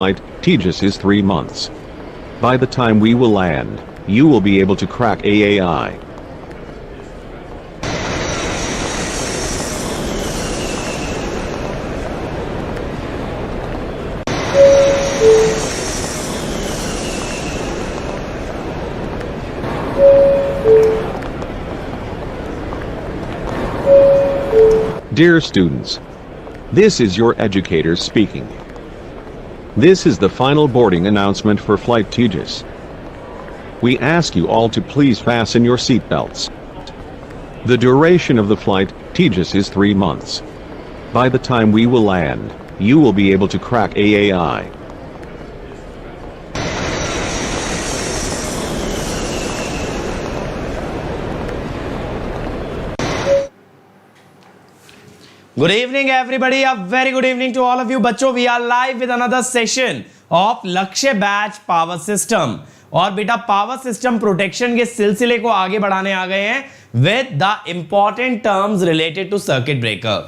flight, Tejas, is 3 months. By the time we will land, you will be able to crack AAI. Dear students, this is your educator speaking. This is the final boarding announcement for Flight Tejas. We ask you all to please fasten your seatbelts. The duration of the flight, Tejas, is 3 months. By the time we will land, you will be able to crack AAI. Good evening everybody, a very good evening to all of you बच्चों. We are live with another session of लक्ष्य batch power system. और बेटा power system protection के सिलसिले को आगे बढ़ाने आ गए हैं with the important terms related to circuit breaker.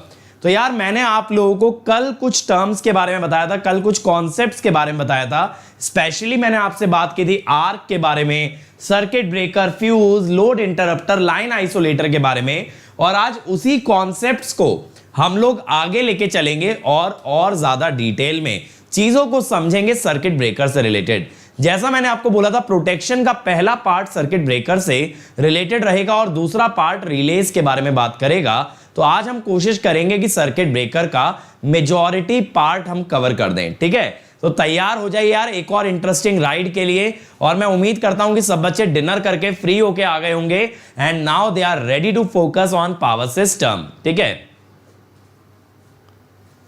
तो यार मैंने आप लोगों को कल कुछ टर्म्स के बारे में बताया था, कल कुछ कॉन्सेप्ट्स के बारे में बताया था. स्पेशली मैंने आपसे बात की थी आर्क के बारे में, circuit breaker, fuse, load interrupter, line isolator के बारे में. और आज उसी कॉन्सेप्ट्स को हम लोग आगे लेके चलेंगे और ज्यादा डिटेल में चीजों को समझेंगे सर्किट ब्रेकर से रिलेटेड. जैसा मैंने आपको बोला था, प्रोटेक्शन का पहला पार्ट सर्किट ब्रेकर से रिलेटेड रहेगा और दूसरा पार्ट रिलेज के बारे में बात करेगा. तो आज हम कोशिश करेंगे कि सर्किट ब्रेकर का मेजॉरिटी पार्ट हम कवर कर दें. ठीक है, तो तैयार हो जाइए यार एक और इंटरेस्टिंग राइड के लिए. और मैं उम्मीद करता हूं कि सब बच्चे डिनर करके फ्री होके आ गए होंगे and now they are ready to focus on power system. ठीक है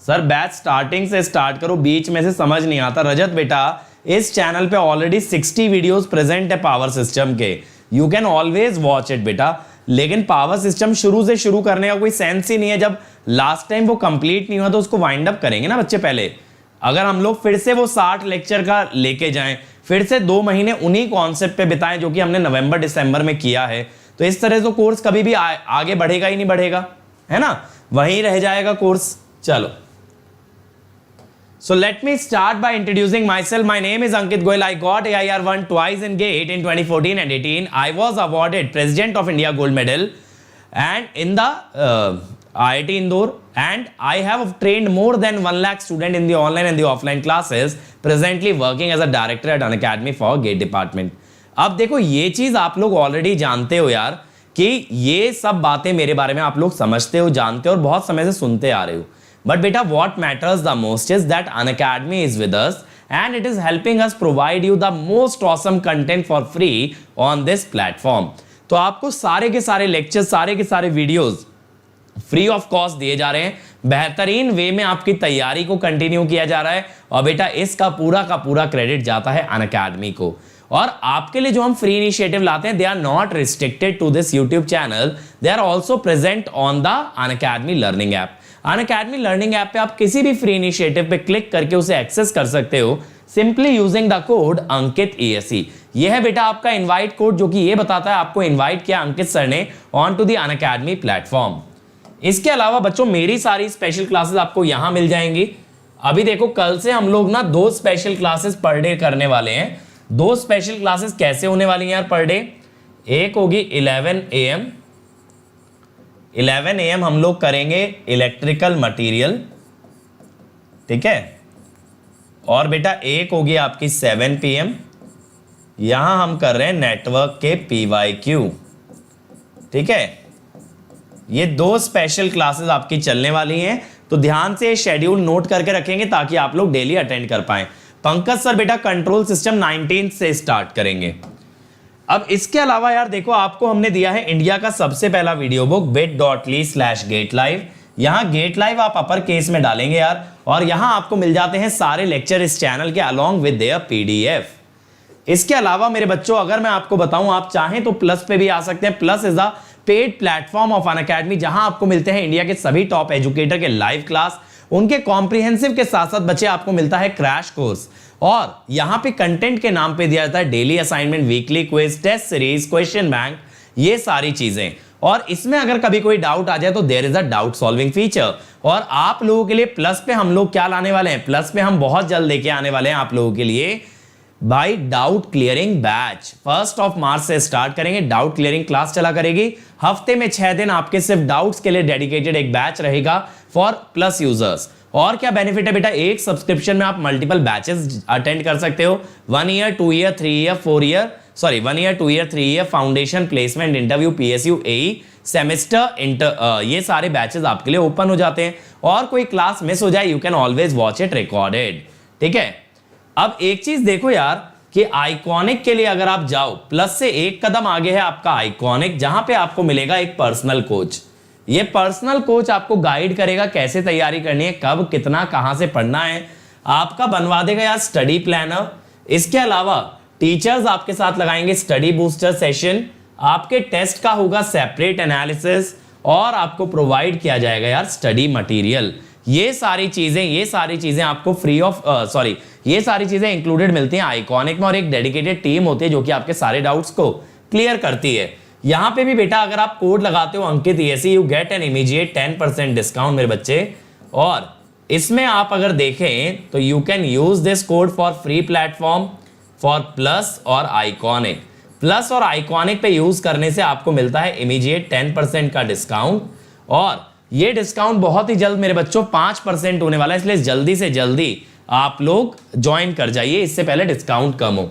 सर, बैच स्टार्टिंग से स्टार्ट करो, बीच में से समझ नहीं आता. रजत बेटा, इस चैनल पे ऑलरेडी 60 वीडियोस प्रेजेंट है पावर सिस्टम के, you can always watch it बेटा. लेकिन पावर सिस्टम शुरू से शुरू करने का कोई सेंस ही नहीं है. जब लास्ट टाइम वो कंप्लीट नहीं हुआ तो उसको वाइंड अप करेंगे ना बच्चे पहले. अगर हम लोग फिर से वो 60 लेक्चर का लेके जाएं, फिर से 2 महीने उन्हीं कॉन्सेप्ट पे बिताएं जो कि हमने नवंबर दिसंबर में किया है, तो इस तरह से कोर्स कभी भी आगे बढ़ेगा ही नहीं, बढ़ेगा है ना, वहीं रह जाएगा कोर्स. चलो, so let me start by introducing myself. My name is Ankit Goyal. I got AIR1 twice in GATE in 2014 and 18. I was awarded President of India Gold Medal and in the IIT Indore, and I have trained more than 1 lakh students in the online and the offline classes, presently working as a director at Unacademy for GATE department. अब देखो, ये चीज आप लोग already जानते हो यार कि ये सब बातें मेरे बारे में आप लोग समझते हो, जानते हो और बहुत समय से सुनते आ रहे हो. But beta, what matters the most is that Unacademy is with us and it is helping us provide you the most awesome content for free on this platform. तो आपको सारे के सारे लेक्चर, सारे के सारे वीडियोस फ्री ऑफ कॉस्ट दिए जा रहे हैं. बेहतरीन वे में आपकी तैयारी को कंटिन्यू किया जा रहा है और बेटा इसका पूरा का पूरा क्रेडिट जाता है Unacademy को. और आपके लिए जो हम फ्री इनिशिएटिव लाते हैं, they are not restricted to this YouTube channel, they are also present on the Unacademy learning app. Unacademy learning app पे आप किसी भी फ्री इनिशिएटिव पे क्लिक करके उसे एक्सेस कर सकते हो simply using the code Ankit ESE. यह है बेटा आपका इनवाइट कोड जो कि ये बताता है आपको इनवाइट किया अंकित सर ने on to the Unacademy platform. इसके अलावा बच्चों मेरी सारी स्पेशल क्लासेस आपको यहां मिल जाएंगी. अभी देखो, कल से हम लोग ना 2 स्पेशल क्लासेस पर डे करने वाले हैं. 2 स्पेशल क्लासेस कैसे होने वाली हैं यार पर डे? एक होगी 11 AM हम लोग करेंगे इलेक्ट्रिकल मटेरियल. ठीक है, और बेटा एक होगी आपकी 7 PM, यहां हम कर रहे हैं नेटवर्क के PYQ. ठीक है, ये 2 स्पेशल क्लासेस आपकी चलने वाली हैं. तो ध्यान से शेड्यूल नोट करके रखेंगे ताकि आप लोग डेली अटेंड कर पाएं. पंकज सर बेटा कंट्रोल सिस्टम 19 से स्टार्ट करेंगे. अब इसके अलावा यार देखो, आपको हमने दिया है इंडिया का सबसे पहला वीडियो बुक bit.ly/GateLive. यहां गेट लाइव आप अपर केस में डालेंगे यार, और यहां आपको मिल जाते हैं सारे लेक्चर इस चैनल के अलोंग विद देयर PDF. इसके अलावा मेरे बच्चों, अगर मैं आपको बताऊं, आप चाहें तो प्लस पे भी आ सकते हैं. Plus is a paid platform of Unacademy जहां आपको मिलते हैं इंडिया के सभी टॉप एजुकेटर के लाइव क्लास, उनके कॉम्प्रिहेंसिव के साथ साथ बच्चे आपको मिलता है क्रैश कोर्स. और यहां पे कंटेंट के नाम पे दिया जाता है daily assignment, weekly quiz, test series, question bank, ये सारी चीजें. और इसमें अगर कभी कोई डाउट आ जाए तो there is a doubt solving feature. और आप लोगों के लिए प्लस पे हम लोग क्या लाने वाले हैं, प्लस पे हम बहुत जल्द लेके आने वाले हैं आप लोगों के लिए भाई डाउट क्लियरिंग बैच। 1 मार्च से स्टार्ट करेंगे, डाउट क्लियरिंग क्लास चला करेगी। हफ्ते में 6 दिन आपके सिर्फ डाउट्स के लिए डेडिकेटेड एक बैच रहेगा फॉर प्लस यूजर्स। और क्या बेनिफिट है बेटा, एक सब्सक्रिप्शन में आप मल्टीपल बैचेस अटेंड कर सकते हो। 1 year 2 year 3 year 4 year 1 year 2 year 3 year foundation, placement, interview, PSU, AE, semester, ये सारे बैचेस आपके लिए ओपन हो जाते हैं। और कोई क्लास मिस हो जाए you can always watch it recorded. ठीक है, अब एक चीज देखो यार कि आइकॉनिक के लिए अगर आप जाओ, प्लस से एक कदम आगे है आपका आइकॉनिक, जहां पे आपको मिलेगा एक पर्सनल कोच। ये पर्सनल कोच आपको गाइड करेगा कैसे तैयारी करनी है, कब कितना कहां से पढ़ना है, आपका बनवा देगा यार स्टडी प्लानर। इसके अलावा टीचर्स आपके साथ लगाएंगे स्टडी बूस्टर सेशन, आपके टेस्ट का होगा सेपरेट एनालिसिस, और आपको प्रोवाइड किया जाएगा यार स्टडी मटेरियल। ये सारी चीजें आपको फ्री ऑफ ये सारी चीजें इंक्लूडेड मिलती हैं आइकॉनिक में, और एक डेडिकेटेड टीम होती है जो कि आपके सारे डाउट्स को क्लियर करती है। यहां पे भी बेटा अगर आप कोड लगाते हो अंकित ESE, you get an immediate 10% discount मेरे बच्चे। और इसमें आप अगर देखें तो you can use this code for free platform for plus और आइकॉनिक। प्लस और आइकॉनिक पे यूज करने से आपको मिलता है इमीडिएट 10% का डिस्काउंट, और ये डिस्काउंट बहुत ही जल्द मेरे बच्चों 5% होने वाला है, इसलिए जल्दी से जल्दी आप लोग ज्वाइन कर जाइए, इससे पहले डिस्काउंट कम हो।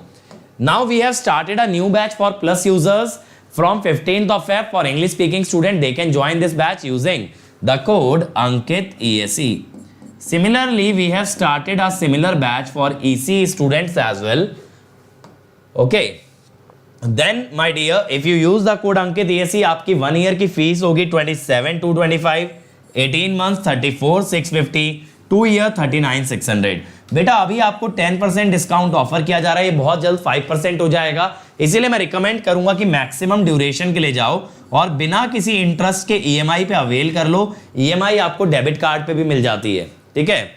Now we have started a new batch for plus users from 15th of Feb for English speaking student. They can join this batch using the code Ankit ESE. Similarly, we have started a similar batch for ECE students as well. Okay. Then my dear, if you use the code Ankit ESE, आपकी 1 year की fees होगी 27,225, 18 months 34,650, 2 year 39,600। बेटा अभी आपको 10% discount offer किया जा रहा है, ये बहुत जल्द 5% हो जाएगा, इसीलिए मैं रिकमेंड करूंगा कि मैक्सिमम ड्यूरेशन के लिए जाओ और बिना किसी इंटरेस्ट के EMI पे अवेल कर लो। EMI आपको डेबिट कार्ड पे भी मिल जाती है। ठीक है,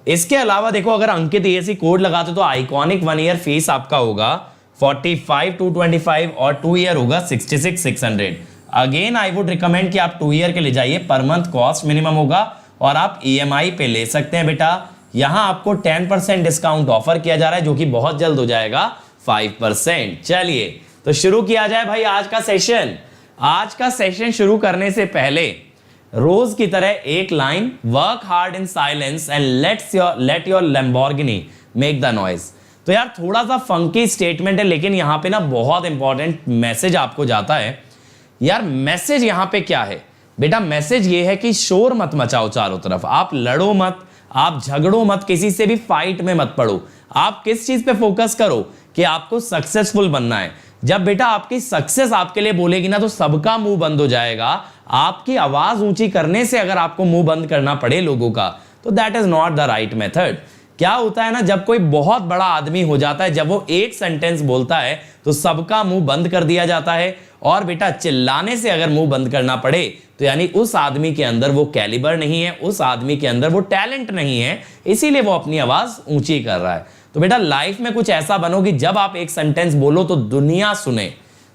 इसके अलावा देखो अगर अंकित ESE कोड लगाते तो आइकॉनिक 1 ईयर फीस आपका होगा 45,225 और 2 ईयर होगा 66,600। अगेन आई वुड रिकमेंड कि आप 2 ईयर के लिए जाइए, पर मंथ कॉस्ट मिनिमम होगा और आप EMI पे ले सकते हैं। बेटा यहां आपको 10% डिस्काउंट ऑफर किया जा रहा है जो कि बहुत जल्द हो जाएगा 5%। चलिए तो शुरू किया जाए भाई आज का सेशन। आज का सेशन शुरू करने से पहले रोज की तरह एक line, work hard in silence and let your Lamborghini make the noise. तो यार थोड़ा सा फंकी स्टेटमेंट है, लेकिन यहां पे ना बहुत इंपॉर्टेंट मैसेज आपको जाता है। यार मैसेज यहां पे क्या है बेटा, मैसेज ये है कि शोर मत मचाओ चारों तरफ, आप लड़ो मत, आप झगड़ो मत, किसी से भी फाइट में मत पड़ो। आप किस चीज पे फोकस करो कि आपको सक्सेसफुल बनना है। जब बेटा आपकी सक्सेस आपके लिए बोलेगी ना तो सबका मुंह बंद हो जाएगा। आपकी आवाज ऊंची करने से अगर आपको मुंह बंद करना पड़े लोगों का तो that is not the right method. क्या होता है ना, जब कोई बहुत बड़ा आदमी हो जाता है, जब वो एक सेंटेंस बोलता है तो सबका मुंह बंद कर दिया जाता है। और बेटा चिल्लाने से अगर मुंह बंद करना पड़े तो यानी उस आदमी के अंदर वो कैलिबर नहीं है, उस आदमी के अंदर वो टैलेंट नहीं है, इसीलिए वो अपनी आवाज ऊंची कर रहा है। तो बेटा लाइफ में कुछ ऐसा बनो कि जब आप एक सेंटेंस बोलो तो दुनिया सुने,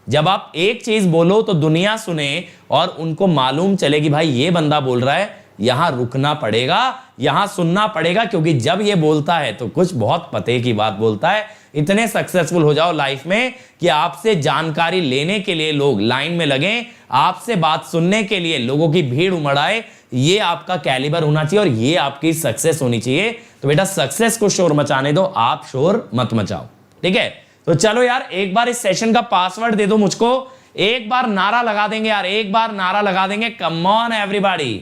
जब आप एक चीज बोलो तो दुनिया सुने और उनको मालूम चले कि भाई ये बंदा बोल रहा है, यहां रुकना पड़ेगा, यहां सुनना पड़ेगा, क्योंकि जब ये बोलता है तो कुछ बहुत पते की बात बोलता है। इतने सक्सेसफुल हो जाओ लाइफ में कि आपसे जानकारी लेने के लिए लोग लाइन में लगें, आपसे बात सुनने के लिए लोगों की भीड़ उमड़ आए। ये आपका कैलिबर होना चाहिए और ये आपकी सक्सेस होनी चाहिए। तो बेटा सक्सेस को शोर मचाने दो, आप शोर मत मचाओ। ठीक है, तो चलो यार एक बार इस सेशन का पासवर्ड दे दो मुझको, एक बार नारा लगा देंगे यार, एक बार नारा लगा देंगे। कम on everybody,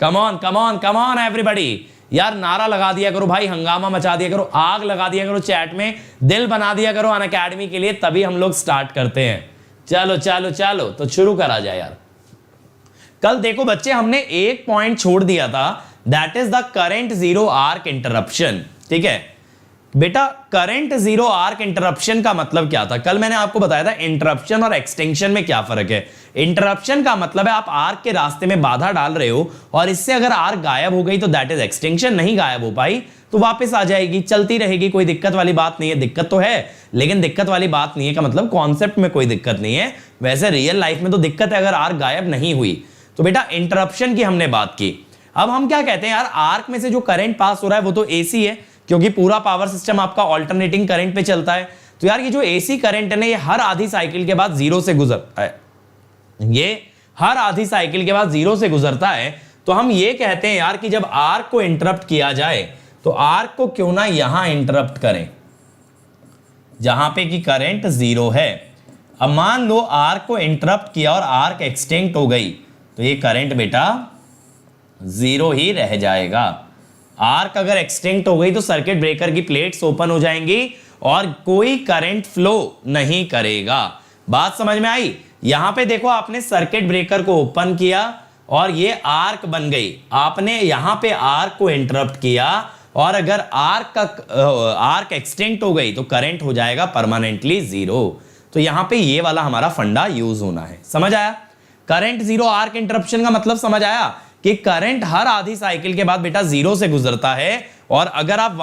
come on come on come on everybody. यार नारा लगा दिया करो भाई, हंगामा मचा दिया करो, आग लगा दिया करो चैट में, दिल बना दिया करो अनअकैडमी के लिए, तभी हम लोग स्टार्ट करते हैं। चलो चलो चलो तो शुरू करा जाए यार। कल देखो बच्चे हमने एक पॉइंट छोड़ दिया था, that is the current zero arc interruption. ठीक है, बेटा करंट जीरो आर्क इंटरप्शन का मतलब क्या था? कल मैंने आपको बताया था इंटरप्शन और एक्सटेंशन में क्या फर्क है। इंटरप्शन का मतलब है आप आर्क के रास्ते में बाधा डाल रहे हो और इससे अगर आर्क गायब हो गई तो दैट इज एक्सटेंशन। नहीं गायब हो पाई तो वापस आ जाएगी, चलती रहेगी, कोई दिक्कत वाली बात नहीं है। दिक्कत तो है लेकिन दिक्कत वाली बात नहीं है का मतलब कॉन्सेप्ट में कोई दिक्कत नहीं है, वैसे रियल लाइफ में तो दिक्कत है अगर आर्क गायब नहीं हुई। तो बेटा इंटरप्शन की हमने बात की। अब हम क्या कहते हैं यार, आर्क में से जो करंट पास हो रहा है वो तो एसी है क्योंकि पूरा पावर सिस्टम आपका ऑल्टरनेटिंग करंट पे चलता है। तो यार ये जो एसी करंट है ना, ये हर आधी साइकिल के बाद जीरो से गुजरता है। ये हर आधी साइकिल के बाद जीरो से गुजरता है। तो हम ये कहते हैं यार कि जब आर्क को इंटरप्ट किया जाए तो आर्क को क्यों ना यहां इंटरप्ट करें जहां पे कि करंट जीरो है। अब मान लो आर्क को इंटरप्ट किया और आर्क एक्सटेंट हो गई तो ये करंट बेटा जीरो ही रह जाएगा। आर्क अगर एक्सटेंट हो गई तो सर्किट ब्रेकर की प्लेट्स ओपन हो जाएंगी और कोई करंट फ्लो नहीं करेगा। बात समझ में आई? यहां पे देखो आपने सर्किट ब्रेकर को ओपन किया और ये आर्क बन गई। आपने यहां पे आर्क को इंटरप्ट किया और अगर आर्क एक्सटेंट हो गई तो करंट हो जाएगा परमानेंटली जीरो। तो यहां पे ये वाला हमारा फंडा यूज होना है। समझ आया? करंट जीरो आर्क इंटरप्शन का मतलब समझ आया कि करंट हर आधी साइकिल के बाद बेटा जीरो से गुजरता है और अगर आप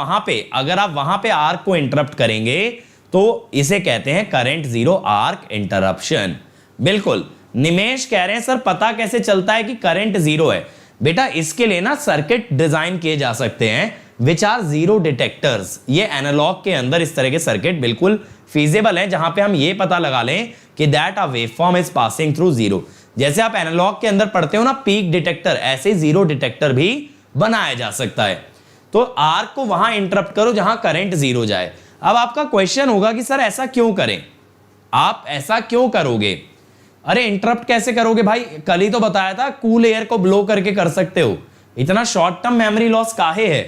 वहां पे आर्क को इंटरप्ट करेंगे तो इसे कहते हैं करंट जीरो आर्क इंटरप्शन। बिल्कुल। निमेश कह रहे हैं सर पता कैसे चलता है कि करंट जीरो है? बेटा इसके लिए ना सर्किट डिजाइन किए जा सकते हैं विच आर जीरो डिटेक्टर्स। ये एनालॉग के अंदर इस तरह के सर्किट बिल्कुल फीजिबल है जहां पे हम ये पता लगा लें कि that a waveform is passing through zero. जैसे आप एनालॉग के अंदर पढ़ते हो ना पीक डिटेक्टर, ऐसे जीरो डिटेक्टर भी बनाया जा सकता है। तो आर्क को वहां इंटरप्ट करो जहां करंट जीरो जाए। अब आपका क्वेश्चन होगा कि सर ऐसा क्यों करें, आप ऐसा क्यों करोगे? अरे इंटरप्ट कैसे करोगे भाई? कल ही तो बताया था कूल एयर को ब्लो करके कर सकते हो, इतना शॉर्ट टर्म मेमोरी लॉस काहे है?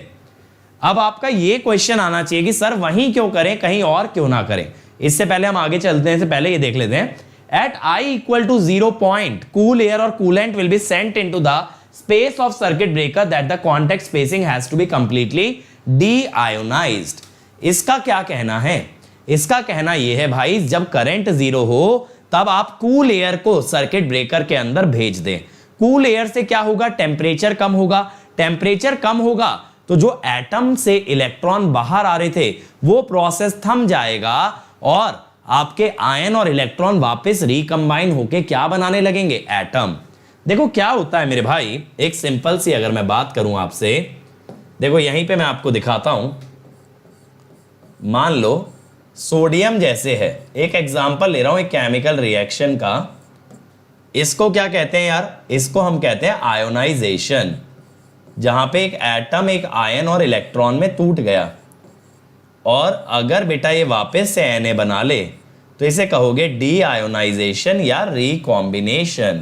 अब आपका ये क्वेश्चन आना चाहिए कि सर वहीं क्यों करें, कहीं और क्यों ना करें। इससे पहले हम आगे चलते हैं, इससे पहले ये देख लेते हैं। At I equal to 0 point, cool air or coolant will be sent into the space of circuit breaker that the contact spacing has to be completely deionized. इसका क्या कहना है? इसका कहना यह है भाई जब करंट जीरो हो तब आप कूल एयर को सर्किट ब्रेकर के अंदर भेज दें। कूल एयर से क्या होगा? टेम्परेचर कम होगा। टेम्परेचर कम होगा तो जो एटम से इलेक्ट्रॉन बाहर आ रहे थे वो प्रोसेस थम जाएगा और आपके आयन और इलेक्ट्रॉन वापस रिकंबाइन होके क्या बनाने लगेंगे? एटम। देखो क्या होता है मेरे भाई, एक सिंपल सी अगर मैं बात करूं आपसे, देखो यहीं पे मैं आपको दिखाता हूं। मान लो सोडियम जैसे है, एक एग्जांपल ले रहा हूं एक केमिकल रिएक्शन का। इसको क्या कहते हैं यार? इसको हम कहते हैं आयोनाइजेशन, जहां पे एक एटम एक आयन और इलेक्ट्रॉन में टूट गया और अगर बेटा ये वापस से Na बना ले तो इसे कहोगे डी आयोनाइजेशन या रिकॉम्बिनेशन।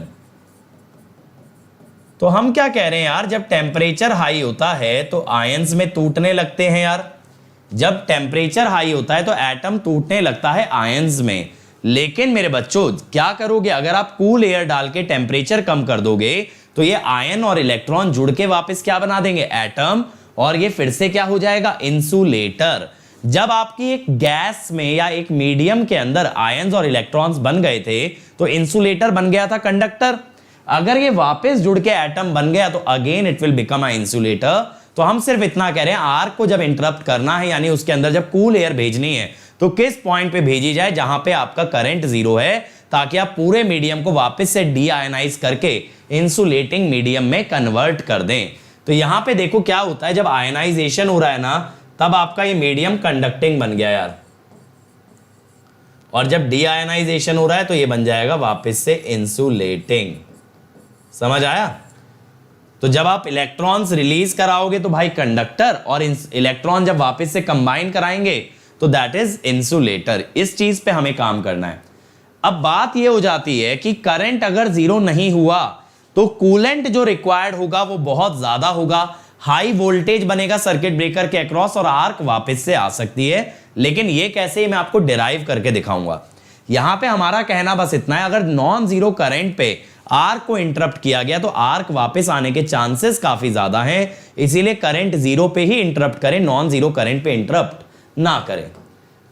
तो हम क्या कह रहे हैं यार, जब टेम्परेचर हाई होता है तो आयंस में टूटने लगते हैं यार। जब टेम्परेचर हाई होता है तो एटम टूटने लगता है आयंस में। लेकिन मेरे बच्चों क्या करोगे, अगर आप कूल एयर डाल के टेम्परेचर कम कर दोगे तो ये आयन और इलेक्ट्रॉन जुड़ के वापस क्या बना देंगे? एटम। और ये फिर से क्या हो जाएगा? इंसुलेटर। जब आपकी एक गैस में या एक मीडियम के अंदर आयंस और इलेक्ट्रॉन्स बन गए थे तो इंसुलेटर बन गया था कंडक्टर। अगर ये वापस जुड़ के एटम बन गया तो again it will become a insulator. तो हम सिर्फ इतना कह रहे हैं आर्क को जब इंटरप्ट करना है यानी उसके अंदर जब कूल एयर भेजनी है तो किस पॉइंट पे भेजी जाए जहां पे आपका करंट जीरो है, ताकि आप पूरे मीडियम को वापस से डी आयनाइज करके इंसुलेटिंग मीडियम में कन्वर्ट कर दें। तो यहां पे देखो क्या होता है, जब आयनाइजेशन हो रहा है ना तब आपका ये मीडियम कंडक्टिंग बन गया यार, और जब डी आयनाइजेशन हो रहा है तो ये बन जाएगा वापस से इंसुलेटिंग। समझ आया? तो जब आप इलेक्ट्रॉन्स रिलीज कराओगे तो भाई कंडक्टर, और इलेक्ट्रॉन जब वापस से कंबाइन कराएंगे तो दैट इज इंसुलेटर। इस चीज पे हमें काम करना है। अब बात ये हो जाती है कि करंट अगर जीरो नहीं हुआ तो कूलेंट जो रिक्वायर्ड होगा वो बहुत ज्यादा होगा, हाई वोल्टेज बनेगा सर्किट ब्रेकर के अक्रॉस और आर्क वापस से आ सकती है। लेकिन ये कैसे, मैं आपको डिराइव करके दिखाऊंगा। यहां पे हमारा कहना बस इतना है, अगर नॉन जीरो करंट पे आर्क को इंटरप्ट किया गया तो आर्क वापस आने के चांसेस काफी ज्यादा हैं, इसीलिए करंट जीरो पे ही इंटरप्ट करें, नॉन जीरो करंट पे इंटरप्ट ना करें।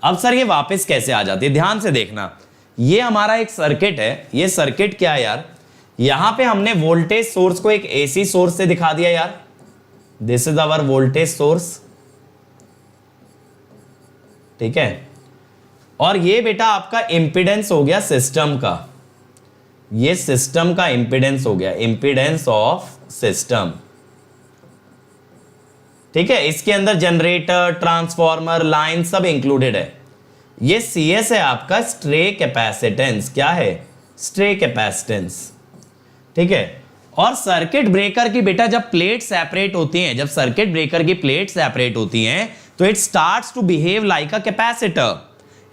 अब सर ये वापस कैसे आ जाती है, ध्यान से देखना। ये हमारा एक सर्किट है, ये सर्किट क्या है यार, यहां पे हमने वोल्टेज सोर्स को एक एसी सोर्स से दिखा दिया यार, this is our voltage source, ठीक है। और ये बेटा आपका इंपीडेंस हो गया सिस्टम का, ये सिस्टम का इंपीडेंस हो गया, इंपीडेंस ऑफ सिस्टम, ठीक है। इसके अंदर जनरेटर, ट्रांसफॉर्मर, लाइन सब इंक्लूडेड है। ये CS है आपका स्ट्रे कैपेसिटेंस, क्या है, स्ट्रे कैपेसिटेंस, ठीक है। और सर्किट ब्रेकर की बेटा जब प्लेट सेपरेट होती हैं, जब सर्किट ब्रेकर की प्लेट सेपरेट होती हैं तो it starts to behave like a capacitor,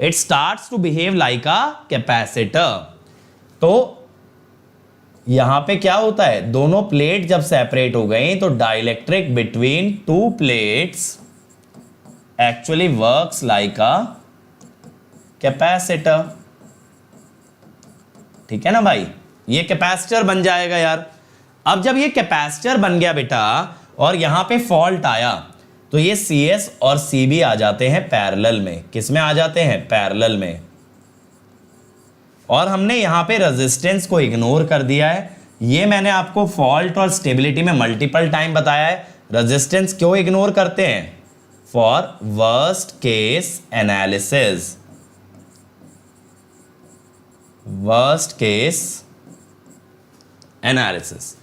it starts to behave like a capacitor. तो यहां पे क्या होता है, दोनों प्लेट जब सेपरेट हो गई तो dielectric between two plates actually works like a capacitor, ठीक है ना भाई, ये कैपेसिटर बन जाएगा यार। अब जब ये कैपेसिटर बन गया बेटा और यहां पे फॉल्ट आया तो ये CS और CB आ जाते हैं पैरेलल में, किसमें आ जाते हैं, पैरेलल में। और हमने यहां पे रेजिस्टेंस को इग्नोर कर दिया है, ये मैंने आपको फॉल्ट और स्टेबिलिटी में मल्टीपल टाइम बताया है। रेजिस्टेंस क्यों इग्नोर करते हैं, for worst case analysis, worst case analysis.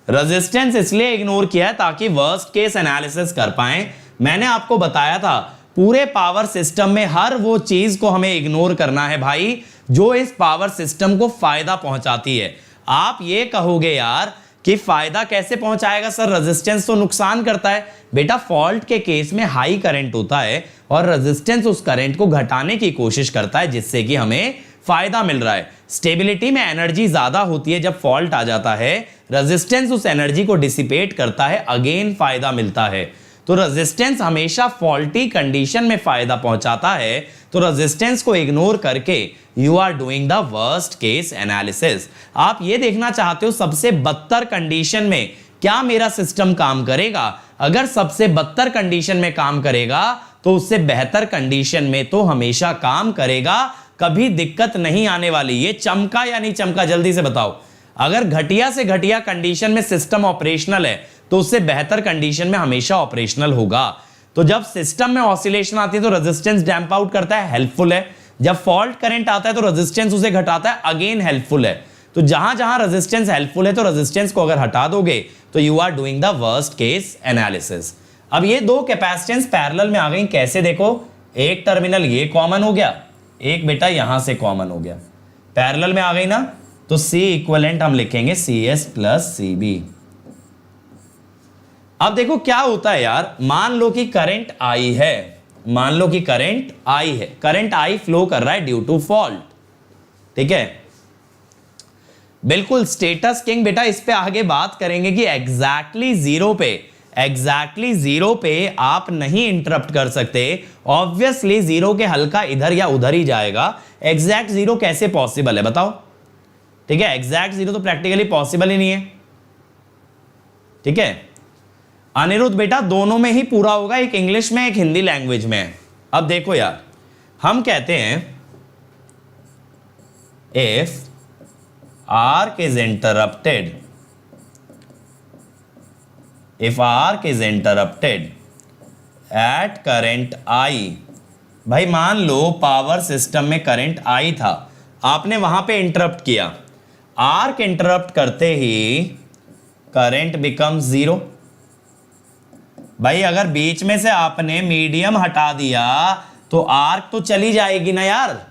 Resistance इसलिए इग्नोर किया है ताकि वर्स्ट केस एनालिसिस कर पाए। मैंने आपको बताया था पूरे पावर सिस्टम में हर वो चीज को हमें इग्नोर करना है भाई जो इस पावर सिस्टम को फायदा पहुंचाती है। आप ये कहोगे यार कि फायदा कैसे पहुंचाएगा सर, रेजिस्टेंस तो नुकसान करता है। बेटा फॉल्ट के केस में हाई करंट होता है और रेजिस्टेंस उस करंट को घटाने की कोशिश करता है जिससे कि हमें फायदा मिल रहा है। स्टेबिलिटी में एनर्जी ज्यादा होती है जब फॉल्ट आ जाता है, रेजिस्टेंस उस एनर्जी को डिसिपेट करता है, अगेन फायदा मिलता है। तो रेजिस्टेंस हमेशा फॉल्टी कंडीशन में फायदा पहुंचाता है, तो रेजिस्टेंस को इग्नोर करके you are doing the worst case analysis. आप ये देखना चाहते हो सबसे बदतर कंडीशन में क्या मेरा सिस्टम काम करेगा, अगर सबसे बदतर कंडीशन में काम करेगा तो उससे बेहतर कंडीशन में तो हमेशा काम करेगा, कभी दिक्कत नहीं आने वाली। ये चमका या नहीं चमका, जल्दी से बताओ। अगर घटिया से घटिया कंडीशन में सिस्टम ऑपरेशनल है तो उससे बेहतर कंडीशन में हमेशा ऑपरेशनल होगा। तो जब सिस्टम में ऑसिलेशन आती है तो रेजिस्टेंस डैंप आउट करता है, हेल्पफुल है। जब फॉल्ट करंट आता है तो रेजिस्टेंस उसे घटाता है, अगेन हेल्पफुल है। तो जहां जहां रेजिस्टेंस हेल्पफुल है तो रेजिस्टेंस को अगर हटा दोगे तो you are doing the worst case analysis. अब ये दो कैपेसिटेंस पैरेलल में आ गई, कैसे देखो, एक टर्मिनल ये कॉमन हो गया, एक बेटा यहां से कॉमन हो गया, पैरेलल में आ गई ना, तो C इक्विवेलेंट हम लिखेंगे CS प्लस CB। अब देखो क्या होता है यार, मान लो कि करंट I है, मान लो कि करंट I है, करंट I फ्लो कर रहा है ड्यू टू फॉल्ट, ठीक है। बिल्कुल स्टेटस किंग बेटा इस पे आगे बात करेंगे कि एग्जैक्टली जीरो पे आप नहीं इंटरप्ट कर सकते। ऑब्वियसली जीरो के हल्का इधर या उधर ही जाएगा, एग्जैक्ट जीरो कैसे पॉसिबल है बताओ, ठीक है। एग्जैक्ट जीरो तो प्रैक्टिकली पॉसिबल ही नहीं है, ठीक है। अनिरुद्ध बेटा दोनों में ही पूरा होगा, एक इंग्लिश में एक हिंदी लैंग्वेज में। अब देखो यार, हम कहते हैं if arc is interrupted, if arc is interrupted at current I, भाई मान लो पावर सिस्टम में करंट I था, आपने वहां पे इंटरप्ट किया, आर्क इंटरप्ट करते ही करंट बिकम जीरो। भाई अगर बीच में से आपने मीडियम हटा दिया तो आर्क तो चली जाएगी ना यार,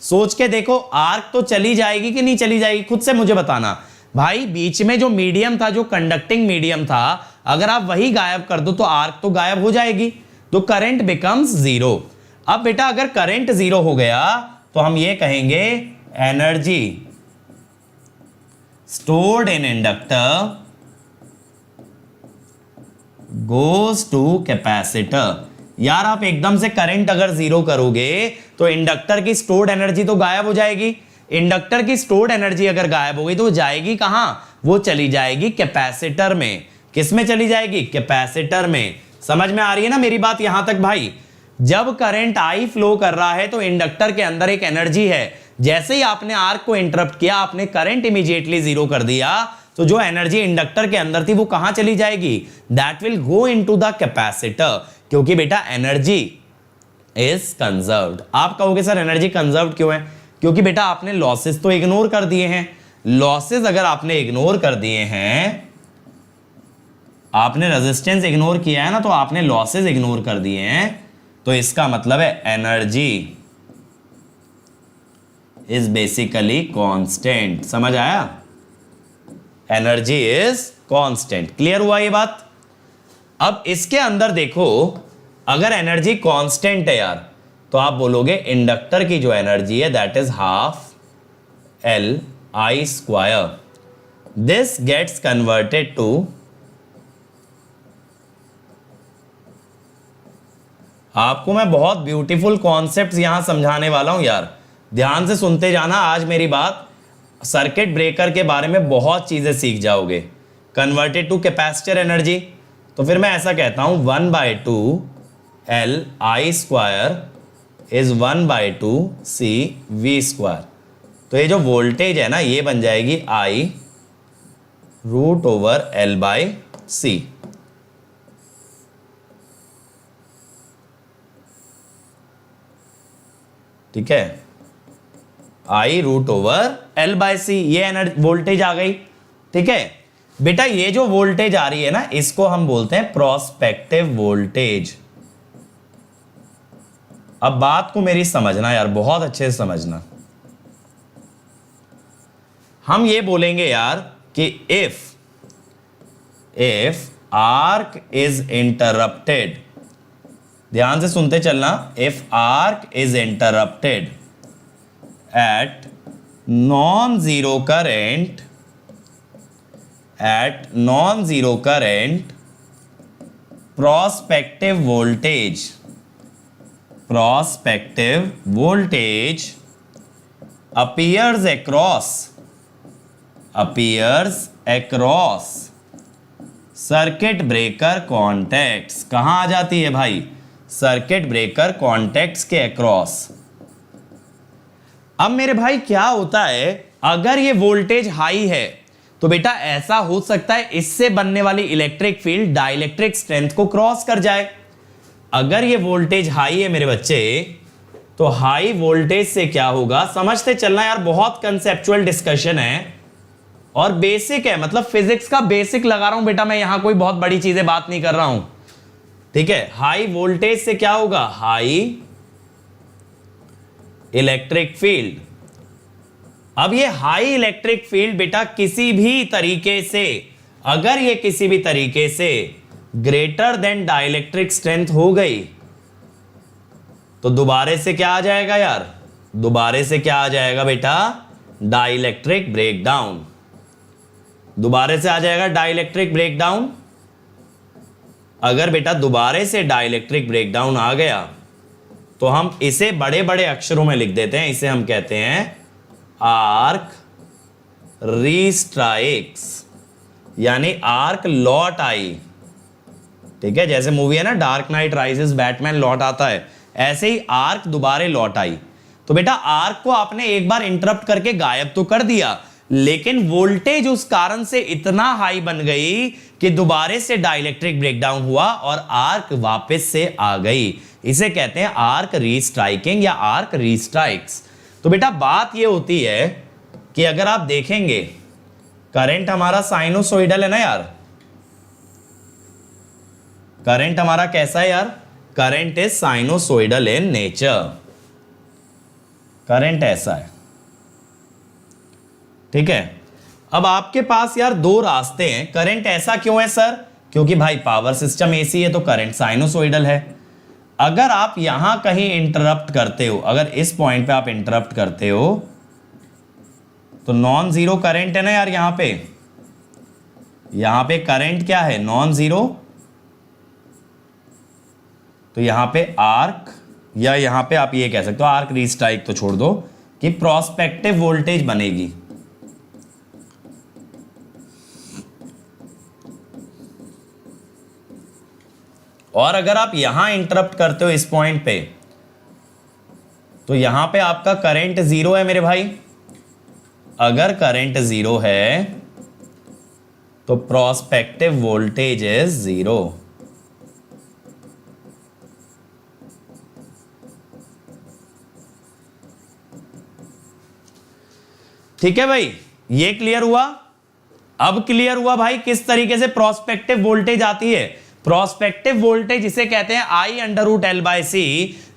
सोच के देखो, आर्क तो चली जाएगी कि नहीं चली जाएगी, खुद से मुझे बताना। भाई बीच में जो मीडियम था, जो कंडक्टिंग मीडियम था, अगर आप वही गायब कर दो तो आर्क तो गायब हो जाएगी, तो करंट बिकम्स जीरो। अब बेटा अगर करंट जीरो हो गया तो हम ये कहेंगे energy stored in inductor goes to capacitor. यार आप एकदम से करंट अगर जीरो करोगे तो इंडक्टर की स्टोर्ड एनर्जी तो गायब हो जाएगी। इंडक्टर की स्टोर्ड एनर्जी अगर गायब हो गई तो जाएगी कहां, वो चली जाएगी कैपेसिटर में। किस में चली जाएगी, कैपेसिटर में। समझ में आ रही है ना मेरी बात यहां तक भाई। जब करंट आई फ्लो कर रहा है तो इंडक्टर के अंदर एक एनर्जी है, जैसे ही आपने आर्क को इंटरप्ट किया, आपने करंट इमीडिएटली जीरो कर दिया, तो जो एनर्जी इंडक्टर के अंदर थी वो कहां चली जाएगी? That will go into the capacitor, क्योंकि बेटा एनर्जी इज कंजर्व्ड। आप कहोगे सर एनर्जी कंजर्व्ड क्यों है? क्योंकि बेटा आपने लॉसेस तो इग्नोर कर दिए हैं। लॉसेस अगर आपने इग्नोर कर दिए हैं, आपने रेजिस्टेंस इग्नोर किया है ना, तो आपने लॉसेस इग्नोर कर दिए हैं, तो इसका मतलब है एनर्जी इज बेसिकली कांस्टेंट। समझ आया? Energy is constant. क्लियर हुआ ये बात? अब इसके अंदर देखो, अगर एनर्जी कांस्टेंट है यार, तो आप बोलोगे इंडक्टर की जो एनर्जी है that is half L I square. This gets converted to, आपको मैं बहुत ब्यूटीफुल कॉन्सेप्ट्स यहां समझाने वाला हूं यार, ध्यान से सुनते जाना। आज मेरी बात सर्किट ब्रेकर के बारे में बहुत चीजें सीख जाओगे। कन्वर्टेड टू कैपेसिटर एनर्जी, तो फिर मैं ऐसा कहता हूं 1/2 L I square is 1/2 C V square. तो ये जो वोल्टेज है ना, ये बन जाएगी I root over L by C. ठीक है, I root over L by C, ये एनर्जी वोल्टेज आ गई। ठीक है बेटा, ये जो वोल्टेज आ रही है ना, इसको हम बोलते हैं प्रोस्पेक्टिव वोल्टेज। अब बात को मेरी समझना यार, बहुत अच्छे से समझना। हम ये बोलेंगे यार कि इफ आर्क इज इंटरप्टेड, ध्यान से सुनते चलना, if arc is interrupted at non zero current, prospective voltage appears across circuit breaker contacts. कहां आ जाती है भाई? सर्किट ब्रेकर कॉन्टेक्ट्स के अक्रॉस। अब मेरे भाई क्या होता है, अगर ये वोल्टेज हाई है तो बेटा ऐसा हो सकता है इससे बनने वाली इलेक्ट्रिक फील्ड डाइलेक्ट्रिक स्ट्रेंथ को क्रॉस कर जाए। अगर ये वोल्टेज हाई है मेरे बच्चे, तो हाई वोल्टेज से क्या होगा, समझते चलना यार, बहुत कंसेप्चुअल डिस्कशन है और बेसिक है, मतलब फिजिक्स का बेसिक लगा रहा हूं बेटा मैं, यहां कोई बहुत बड़ी चीजें बात नहीं कर रहा हूं। ठीक है, हाई वोल्टेज से क्या होगा? High electric field. अब ये हाई इलेक्ट्रिक फील्ड बेटा किसी भी तरीके से, अगर ये किसी भी तरीके से ग्रेटर देन डाइलेक्ट्रिक स्ट्रेंथ हो गई, तो दोबारे से क्या आ जाएगा यार? दोबारे से क्या आ जाएगा बेटा? Dielectric breakdown. दोबारे से आ जाएगा डाइलेक्ट्रिक ब्रेकडाउन। अगर बेटा दोबारे से डाइलेक्ट्रिक ब्रेकडाउन आ गया, तो हम इसे बड़े बड़े अक्षरों में लिख देते हैं, इसे हम कहते हैं आर्क रीस्ट्राइक्स, यानी आर्क लौट आई। ठीक है, जैसे मूवी है ना डार्क नाइट राइजेस, बैटमैन लौट आता है, ऐसे ही आर्क दोबारे लौट आई। तो बेटा आर्क को आपने एक बार इंटरप्ट करके गायब तो कर दिया, लेकिन वोल्टेज उस कारण से इतना हाई बन गई कि दोबारे से डाइलेक्ट्रिक ब्रेकडाउन हुआ और आर्क वापस से आ गई। इसे कहते हैं आर्क रीस्ट्राइकिंग या आर्क रीस्ट्राइक्स। तो बेटा बात यह होती है कि अगर आप देखेंगे, करंट हमारा साइनोसॉइडल है ना यार, करंट हमारा कैसा है यार? Current is sinusoidal in nature. Current ऐसा है। ठीक है, अब आपके पास यार दो रास्ते हैं। करंट ऐसा क्यों है सर? क्योंकि भाई पावर सिस्टम एसी है तो करंट साइनोसॉइडल है। अगर आप यहां कहीं इंटरप्ट करते हो, अगर इस पॉइंट पे आप इंटरप्ट करते हो, तो नॉन जीरो करंट है ना यार, यहां पे करंट क्या है? Non zero. तो यहां पे आर्क, या यहां पे आप ये कह सकते हो, आर्क रीस्ट्राइक तो छोड़ दो, कि प्रोस्पेक्टिव वोल्टेज बनेगी। और अगर आप यहां इंटरप्ट करते हो इस पॉइंट पे, तो यहां पे आपका करंट जीरो है मेरे भाई। अगर करंट जीरो है तो प्रोस्पेक्टिव वोल्टेज इज जीरो। ठीक है भाई, ये क्लियर हुआ। अब क्लियर हुआ भाई किस तरीके से प्रोस्पेक्टिव वोल्टेज आती है। प्रोस्पेक्टिव वोल्टेज इसे कहते हैं I√L/C,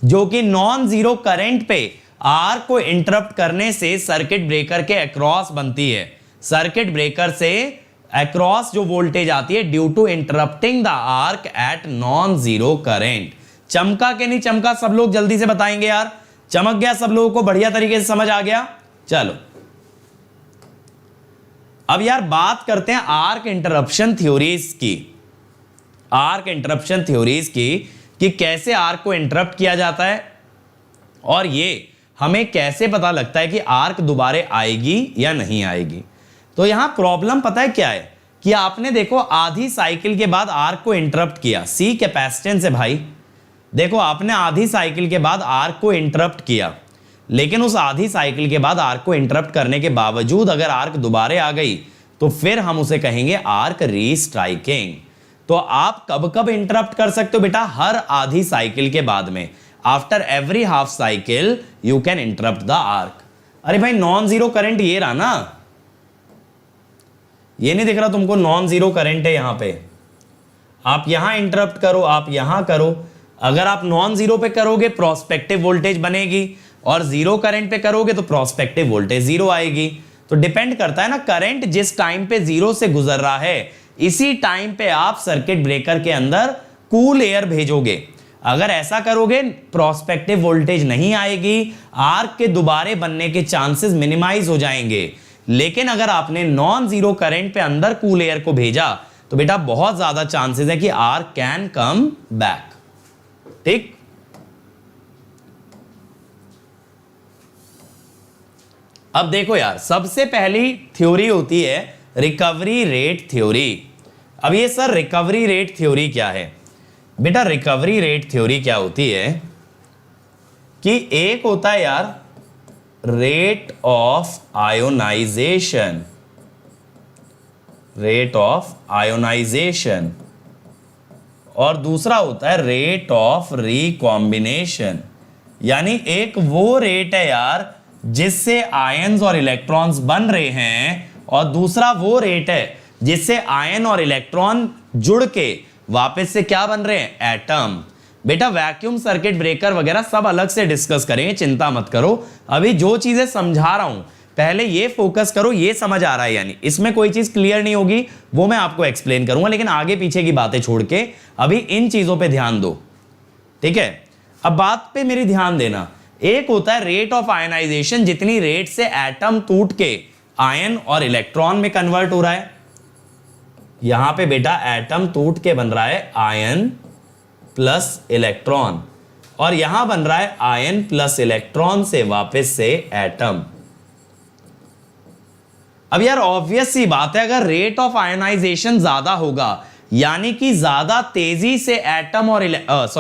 जो कि नॉन जीरो करंट पे आर को इंटरप्ट करने से सर्किट ब्रेकर के अक्रॉस बनती है। सर्किट ब्रेकर से अक्रॉस जो वोल्टेज आती है due to interrupting the arc at non zero current. चमका के नहीं चमका, सब लोग जल्दी से बताएंगे यार। चमक गया सब लोगों को, बढ़िया तरीके से समझ आ गया। चलो अब यार बात करते हैं आर्क इंटरप्शन थ्योरीज की। आर्क इंटरप्शन थ्योरीज की कि कैसे आर्क को इंटरप्ट किया जाता है और ये हमें कैसे पता लगता है कि आर्क दोबारा आएगी या नहीं आएगी। तो यहां प्रॉब्लम पता है क्या है कि आपने देखो आधी साइकिल के बाद आर्क को इंटरप्ट किया। सी कैपेसिटेंस है भाई, देखो आपने आधी साइकिल के बाद आर्क को इंटरप्ट किया, लेकिन उस आधी साइकिल के बाद आर्क को इंटरप्ट करने के बावजूद अगर आर्क दोबारा आ गई तो फिर हम उसे कहेंगे आर्क रीस्ट्राइकिंग। तो आप कब कब इंटरप्ट कर सकते हो बेटा, हर आधी साइकिल के बाद में। After every half cycle you can interrupt the arc. अरे भाई नॉन जीरो करंट ये रहा ना, ये नहीं दिख रहा तुमको, नॉन जीरो करंट है यहां पे। आप यहां इंटरप्ट करो, आप यहां करो। अगर आप नॉन जीरो पे करोगे प्रोस्पेक्टिव वोल्टेज बनेगी, और जीरो करंट पे करोगे तो प्रोस्पेक्टिव वोल्टेज जीरो आएगी। तो डिपेंड करता है ना, करंट जिस टाइम पे जीरो से गुजर रहा है इसी टाइम पे आप सर्किट ब्रेकर के अंदर कूल एयर भेजोगे। अगर ऐसा करोगे प्रोस्पेक्टिव वोल्टेज नहीं आएगी, आर्क के दोबारे बनने के चांसेस मिनिमाइज हो जाएंगे। लेकिन अगर आपने नॉन जीरो करंट पे अंदर कूल एयर को भेजा तो बेटा बहुत ज्यादा चांसेस है कि आर्क कैन कम बैक। ठीक, अब देखो यार, सबसे पहली थ्योरी होती है रिकवरी रेट थ्योरी। अब ये सर रिकवरी रेट थ्योरी क्या है बेटा? रिकवरी रेट थ्योरी क्या होती है कि एक होता है यार rate of ionization, rate of ionization, और दूसरा होता है रेट ऑफ रिकॉम्बिनेशन। यानी एक वो रेट है यार जिससे आयंस और इलेक्ट्रॉन्स बन रहे हैं, और दूसरा वो रेट है जिससे आयन और इलेक्ट्रॉन जुड़ के वापस से क्या बन रहे हैं, एटम। बेटा वैक्यूम सर्किट ब्रेकर वगैरह सब अलग से डिस्कस करेंगे, चिंता मत करो। अभी जो चीजें समझा रहा हूं पहले ये फोकस करो, ये समझ आ रहा है, यानी इसमें कोई चीज क्लियर नहीं होगी वो मैं आपको एक्सप्लेन करूंगा, लेकिन आगे पीछे की बातें छोड़ के अभी इन चीजों पे ध्यान दो। ठीक है, अब बात पे मेरी ध्यान देना। एक होता है रेट ऑफ आयनाइजेशन, जितनी रेट से एटम टूट के आयन और इलेक्ट्रॉन में कन्वर्ट हो रहा है। यहां पे बेटा एटम टूट के बन रहा है आयन प्लस इलेक्ट्रॉन, और यहां बन रहा है आयन प्लस इलेक्ट्रॉन से वापस से एटम। अब यार ऑब्वियस सी बात है, अगर रेट ऑफ आयनाइजेशन ज्यादा होगा, यानी कि ज्यादा तेजी से एटम और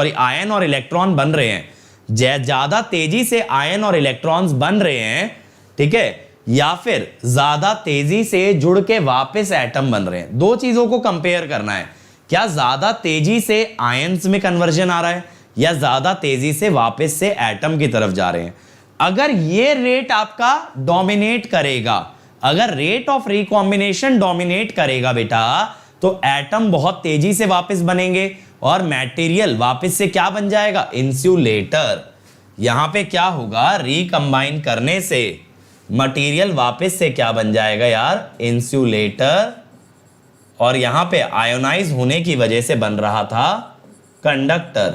आयन और इलेक्ट्रॉन बन रहे हैं, ज्यादा तेजी से आयन और इलेक्ट्रॉन्स बन रहे हैं, ठीक है, या फिर ज्यादा तेजी से जुड़ के वापस एटम बन रहे हैं। दो चीजों को कंपेयर करना है, क्या ज्यादा तेजी से आयंस में कन्वर्जन आ रहा है या ज्यादा तेजी से वापस से एटम की तरफ जा रहे हैं। अगर ये रेट आपका डोमिनेट करेगा, अगर रेट ऑफ रिकॉम्बिनेशन डोमिनेट करेगा बेटा, तो एटम बहुत तेजी से वापस बनेंगे और मटेरियल वापस से क्या बन जाएगा, इंसुलेटर। यहां पे क्या होगा, रिकंबाइन करने से मटेरियल वापस से क्या बन जाएगा यार, इंसुलेटर, और यहां पे आयोनाइज होने की वजह से बन रहा था कंडक्टर।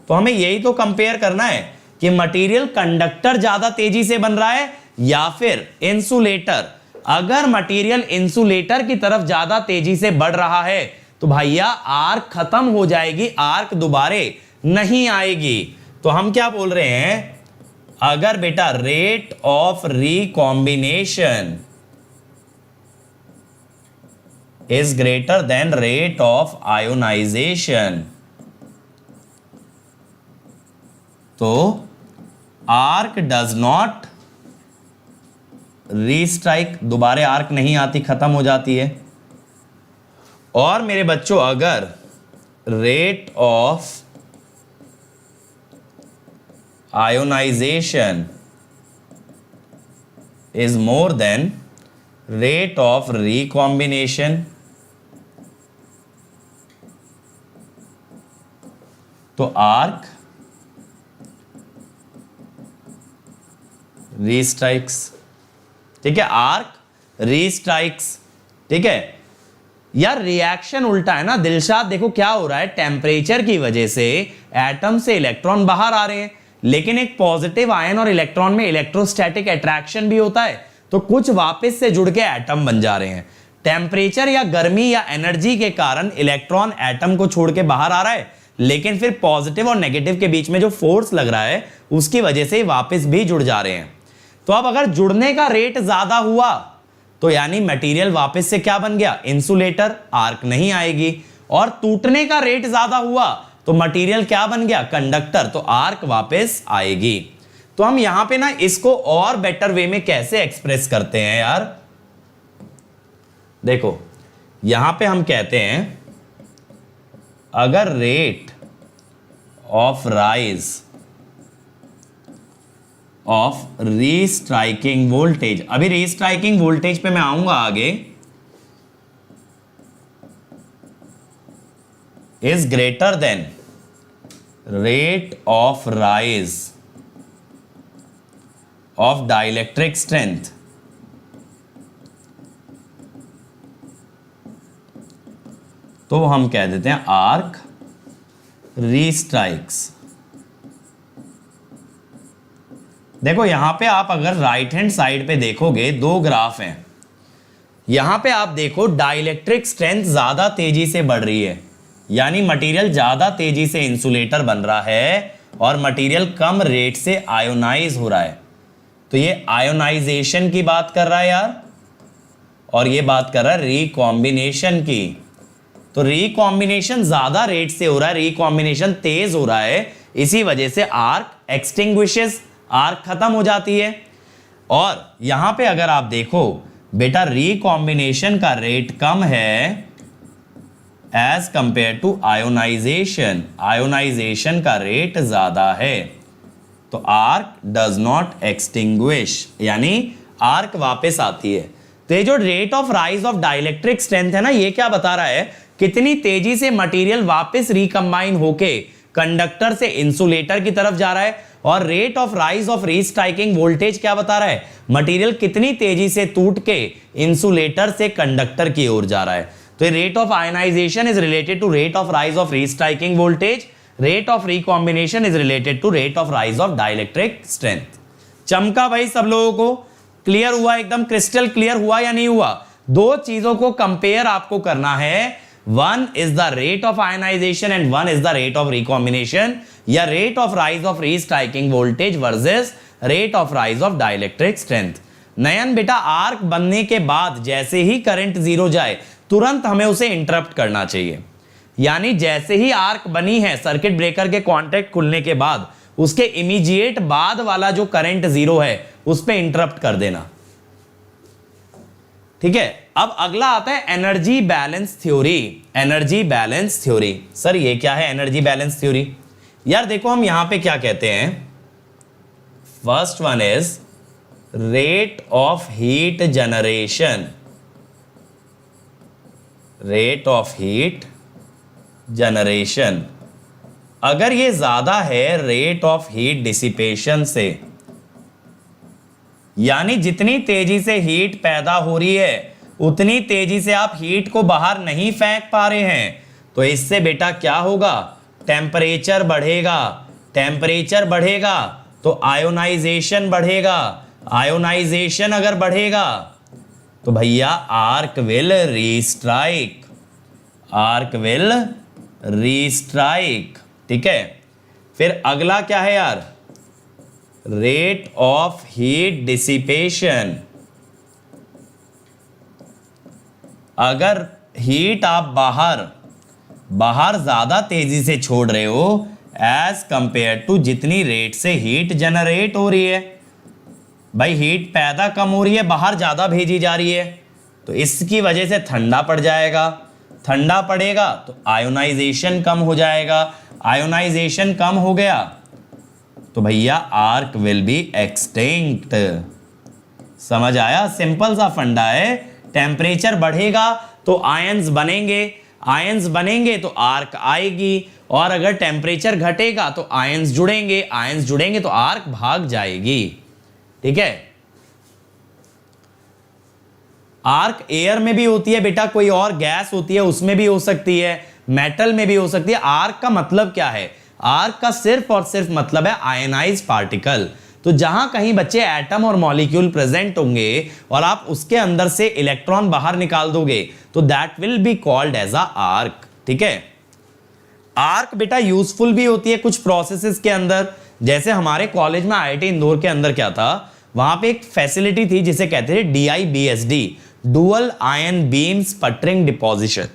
तो हमें यही तो कंपेयर करना है कि मटेरियल कंडक्टर ज्यादा तेजी से बन रहा है या फिर इंसुलेटर। अगर मटेरियल इंसुलेटर की तरफ ज्यादा तेजी से बढ़ रहा है तो भैया आर्क खत्म हो जाएगी, आर्क दोबारे नहीं आएगी। तो हम क्या बोल रहे हैं, अगर बेटा rate of recombination is greater than rate of ionization, तो आर्क डज नॉट रीस्ट्राइक, दोबारा आर्क नहीं आती, खत्म हो जाती है। और मेरे बच्चों अगर rate of ionization is more than rate of recombination, तो आर्क रीस्ट्राइक्स। ठीक है, आर्क रीस्ट्राइक्स। ठीक है यार, रिएक्शन उल्टा है ना दिलशाद। देखो क्या हो रहा है, टेम्परेचर की वजह से एटम से इलेक्ट्रॉन बाहर आ रहे हैं, लेकिन एक पॉजिटिव आयन और इलेक्ट्रॉन में इलेक्ट्रोस्टैटिक अट्रैक्शन भी होता है, तो कुछ वापस से जुड़ के एटम बन जा रहे हैं। टेम्परेचर या गर्मी या एनर्जी के कारण इलेक्ट्रॉन एटम को छोड़ के बाहर आ रहा है, लेकिन फिर पॉजिटिव और नेगेटिव के बीच में जो फोर्स लग रहा है उसकी वजह से वापस भी जुड़ जा रहे हैं। तो अब अगर जुड़ने का रेट ज्यादा हुआ तो यानी मटेरियल वापस से क्या बन गया, इंसुलेटर, आर्क नहीं आएगी। और टूटने का रेट ज्यादा हुआ तो मटेरियल क्या बन गया, कंडक्टर, तो आर्क वापस आएगी। तो हम यहां पे ना इसको और बेटर वे में कैसे एक्सप्रेस करते हैं यार, देखो यहां पे हम कहते हैं अगर rate of rise of restriking voltage, अभी रीस्ट्राइकिंग वोल्टेज पे मैं आऊंगा आगे, is greater than rate of rise of dielectric strength, तो हम कह देते हैं आर्क रीस्ट्राइक्स। देखो यहां पे आप अगर राइट हैंड साइड पे देखोगे दो ग्राफ हैं, यहां पे आप देखो डाइलेक्ट्रिक स्ट्रेंथ ज्यादा तेजी से बढ़ रही है, यानी मटेरियल ज्यादा तेजी से इंसुलेटर बन रहा है और मटेरियल कम रेट से आयोनाइज हो रहा है। तो ये आयोनाइजेशन की बात कर रहा है यार, और ये बात कर रहा है रिकॉम्बिनेशन की। तो रिकॉम्बिनेशन ज्यादा रेट से हो रहा है, रिकॉम्बिनेशन तेज हो रहा है, इसी वजह से आर्क एक्सटिंग्विशेस, आर्क खत्म हो जाती है। और यहां पे अगर आप देखो बेटा रिकॉम्बिनेशन का रेट कम है as compare to ionization, ionization का रेट ज्यादा है, तो आर्क डज नॉट एक्सटिंग्विश, यानी आर्क वापस आती है। तो ये जो rate of rise of dielectric strength है ना, ये क्या बता रहा है, कितनी तेजी से मटेरियल वापस रिकंबाइन होके कंडक्टर से इंसुलेटर की तरफ जा रहा है। और rate of rise of restriking voltage क्या बता रहा है, मटेरियल कितनी तेजी से टूट के इंसुलेटर से कंडक्टर की ओर जा रहा है। तो rate of ionization is related to rate of rise of restriking voltage, rate of recombination is related to rate of rise of dielectric strength. चमका भाई सब लोगों को, क्लियर हुआ, एकदम क्रिस्टल क्लियर हुआ या नहीं हुआ? दो चीजों को कंपेयर आपको करना है, one is the rate of ionization and one is the rate of recombination, या rate of rise of restriking voltage versus rate of rise of dielectric strength. Nayan बेटा आर्क बनने के बाद जैसे ही करंट जीरो जाए तुरंत हमें उसे इंटरप्ट करना चाहिए, यानी जैसे ही आर्क बनी है सर्किट ब्रेकर के कॉन्टैक्ट खुलने के बाद उसके इमीडिएट बाद वाला जो करंट जीरो है उस पे इंटरप्ट कर देना। ठीक है, अब अगला आता है energy balance theory. Energy balance theory, sir ये क्या है एनर्जी बैलेंस थ्योरी? यार देखो हम यहां पे क्या कहते हैं, first one is rate of heat generation, rate of heat generation अगर ये ज्यादा है रेट ऑफ हीट डिसिपेशन से, यानी जितनी तेजी से हीट पैदा हो रही है उतनी तेजी से आप हीट को बाहर नहीं फेंक पा रहे हैं, तो इससे बेटा क्या होगा, टेम्परेचर बढ़ेगा, टेम्परेचर बढ़ेगा तो आयोनाइजेशन बढ़ेगा, आयोनाइजेशन अगर बढ़ेगा तो भैया आर्क विल रीस्ट्राइक, आर्क विल रीस्ट्राइक। ठीक है, फिर अगला क्या है यार, रेट ऑफ हीट डिसिपेशन। अगर हीट आप बाहर ज्यादा तेजी से छोड़ रहे हो एज कंपेयर टू जितनी रेट से हीट जनरेट हो रही है, भाई हीट पैदा कम हो रही है, बाहर ज्यादा भेजी जा रही है, तो इसकी वजह से ठंडा पड़ जाएगा। ठंडा पड़ेगा तो आयोनाइजेशन कम हो जाएगा। आयोनाइजेशन कम हो गया तो भैया आर्क विल बी एक्सटिंक्ट। समझ आया? सिंपल सा फंडा है। टेम्परेचर बढ़ेगा तो आयंस बनेंगे, आयंस बनेंगे तो आर्क आएगी, और अगर टेम्परेचर घटेगा तो आयंस जुड़ेंगे, आयंस जुड़ेंगे तो आर्क भाग जाएगी। ठीक है? आर्क एयर में भी होती है बेटा, कोई और गैस होती है उसमें भी हो सकती है, मेटल में भी हो सकती है। आर्क का मतलब क्या है? आर्क का सिर्फ और सिर्फ मतलब है आयनाइज्ड पार्टिकल। तो जहां कहीं बच्चे एटम और मॉलिक्यूल प्रेजेंट होंगे और आप उसके अंदर से इलेक्ट्रॉन बाहर निकाल दोगे तो that will be called as a arc. ठीक है? आर्क बेटा यूजफुल भी होती है कुछ प्रोसेसेस के अंदर। जैसे हमारे कॉलेज में आईआईटी इंदौर के अंदर क्या था, वहां पे एक फैसिलिटी थी जिसे कहते थे DIBSD, dual ion beam sputtering deposition.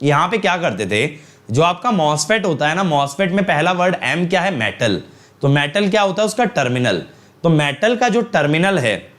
यहां पे क्या करते थे, जो आपका मॉसफेट होता है ना, मॉसफेट में पहला वर्ड M क्या है? मेटल। तो मेटल क्या होता है? उसका टर्मिनल। तो मेटल का जो टर्मिनल है